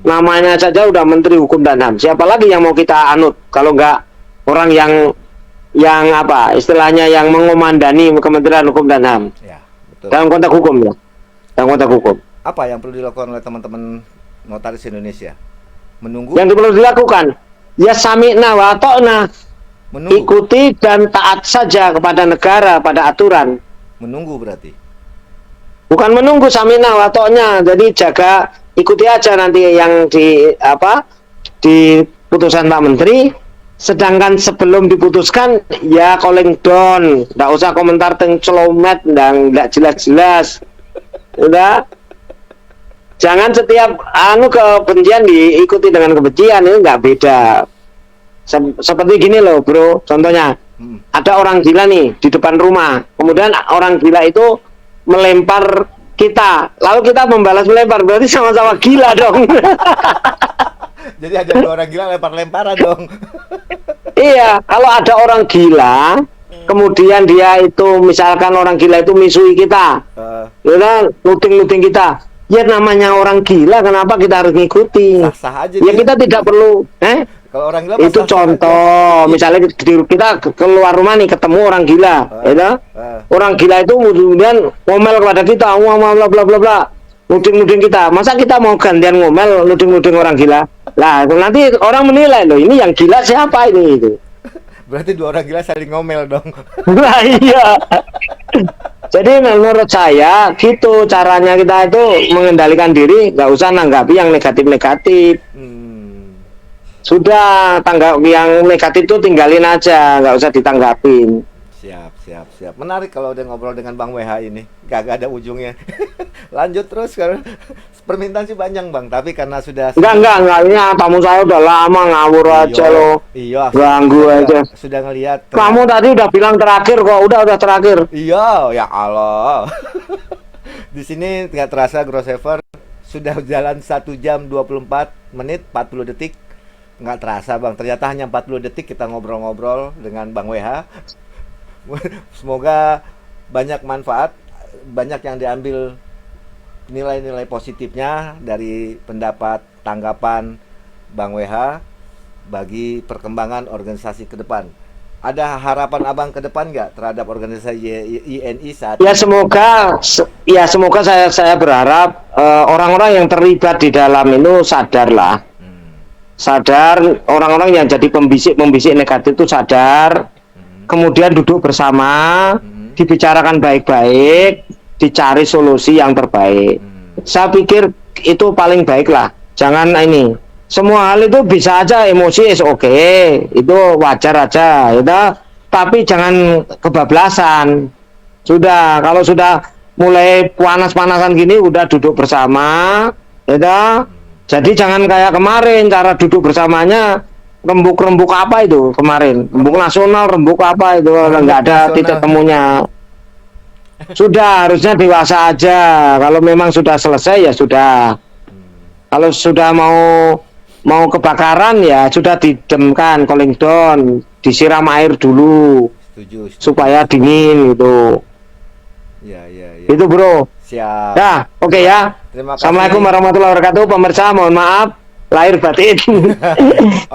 Namanya saja udah Menteri Hukum dan HAM. Siapa lagi yang mau kita anut kalau enggak orang yang apa istilahnya, yang mengomandani Kementerian Hukum dan HAM. Ya, betul. Dalam konteks hukum ya. Dalam konteks hukum. Apa yang perlu dilakukan oleh teman-teman notaris Indonesia? Menunggu? Yang perlu dilakukan, ya sami'na wa ta'na. Menunggu. Ikuti dan taat saja kepada negara, pada aturan. Menunggu berarti? Bukan menunggu, sami'na wa ta'na. Jadi jaga, ikuti aja nanti yang di putusan Pak Menteri. Sedangkan sebelum diputuskan, ya calling down. Nggak usah komentar teng celomet, nggak jelas-jelas. Udah. Jangan setiap kebencian diikuti dengan kebencian, ini nggak beda. Seperti gini loh bro, contohnya ada orang gila nih di depan rumah, kemudian orang gila itu melempar kita, lalu kita membalas melempar, berarti sama-sama gila dong. Jadi ada dua orang gila lempar-lemparan dong. Iya, kalau ada orang gila, kemudian dia itu misalkan orang gila itu misui kita, ya, nuting-nuting kita. Ya namanya orang gila, kenapa kita harus ngikuti? Sah-sah aja ya dia. Kita tidak perlu. Kalau orang gila itu contoh aja. Misalnya kita keluar rumah nih ketemu orang gila, orang gila itu kemudian ngomel kepada kita, bla bla bla bla, nuding-nuding kita. Masa kita mau gantian ngomel, nuding-nuding orang gila? Lah nanti orang menilai loh, ini yang gila siapa ini itu. Berarti dua orang gila saling ngomel dong. Nah iya. Jadi menurut saya gitu caranya kita itu mengendalikan diri, nggak usah nanggapi yang negatif-negatif. Sudah, tanggap yang negatif itu tinggalin aja, nggak usah ditanggapin. Siap. Siap. Menarik kalau udah ngobrol dengan Bang WH ini. Gak ada ujungnya. Lanjut terus karena permintaan sih banyak Bang, tapi karena sudah Enggak, ini tamu saya udah lama ngawur aja lo. Iya, Ganggu aja. Sudah ngelihat. Kamu tadi udah bilang terakhir kok, udah terakhir. Iya, ya Allah. Di sini nggak terasa Grossever sudah jalan 1 jam 24 menit 40 detik. Nggak terasa Bang, ternyata hanya 40 detik kita ngobrol-ngobrol dengan Bang WH. Semoga banyak manfaat, banyak yang diambil nilai-nilai positifnya dari pendapat, tanggapan Bang WH bagi perkembangan organisasi ke depan. Ada harapan Abang ke depan nggak terhadap organisasi INI saat ya ini? Semoga saya berharap orang-orang yang terlibat di dalam itu sadarlah. Sadar, orang-orang yang jadi pembisik negatif itu sadar, kemudian duduk bersama, dibicarakan baik-baik, dicari solusi yang terbaik. Saya pikir itu paling baik lah. Jangan ini. Semua hal itu bisa aja emosi itu wajar aja, gitu. Tapi jangan kebablasan. Sudah, kalau sudah mulai panas-panasan gini, udah duduk bersama, gitu. Jadi jangan kayak kemarin cara duduk bersamanya rembuk apa itu kemarin, rembuk nasional, rembuk apa itu, nggak ada titik temunya. Sudah, harusnya dewasa aja. Kalau memang sudah selesai ya sudah. Kalau sudah mau kebakaran ya sudah didemkan, cooling down, disiram air dulu. Setuju. Supaya dingin gitu. Ya. Itu bro. Siap. Ya, oke ya. Terima kasih. Assalamualaikum warahmatullahi wabarakatuh. Pemirsa, mohon maaf lahir batin.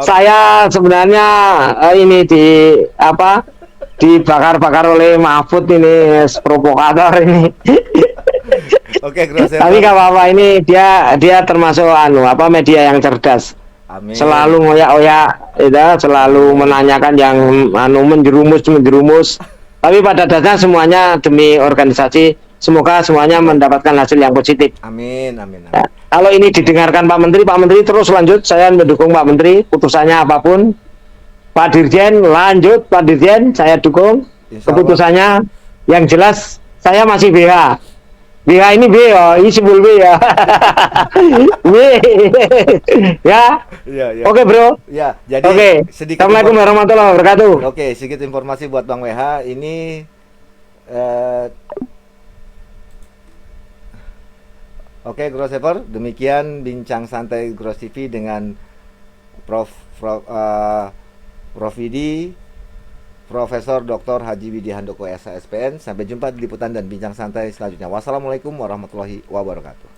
Saya sebenarnya ini dibakar-bakar oleh Mahfud ini, provokator ini. Oke, Grossever. Tapi gak apa-apa, ini dia termasuk media yang cerdas. Amin. Selalu ngoyak-oyak, selalu menanyakan yang menjerumus. Tapi pada dasarnya semuanya demi organisasi. Semoga semuanya mendapatkan hasil yang positif. Amin. Ya, kalau ini didengarkan Pak Menteri terus lanjut. Saya mendukung Pak Menteri, putusannya apapun. Pak Dirjen lanjut, Pak Dirjen saya dukung keputusannya. Yang jelas saya masih BH. BH ini B ya, ini simbol B ya. B. Ya. Oke, bro. Ya, jadi sedikit. Assalamualaikum warahmatullahi wabarakatuh. Oke, sedikit informasi buat Bang WH. Ini Oke, Grossever, demikian bincang santai Gros TV dengan Prof. Widi, Profesor Dr. Haji Widi Handoko SPN. Sampai jumpa di liputan dan bincang santai selanjutnya. Wassalamualaikum warahmatullahi wabarakatuh.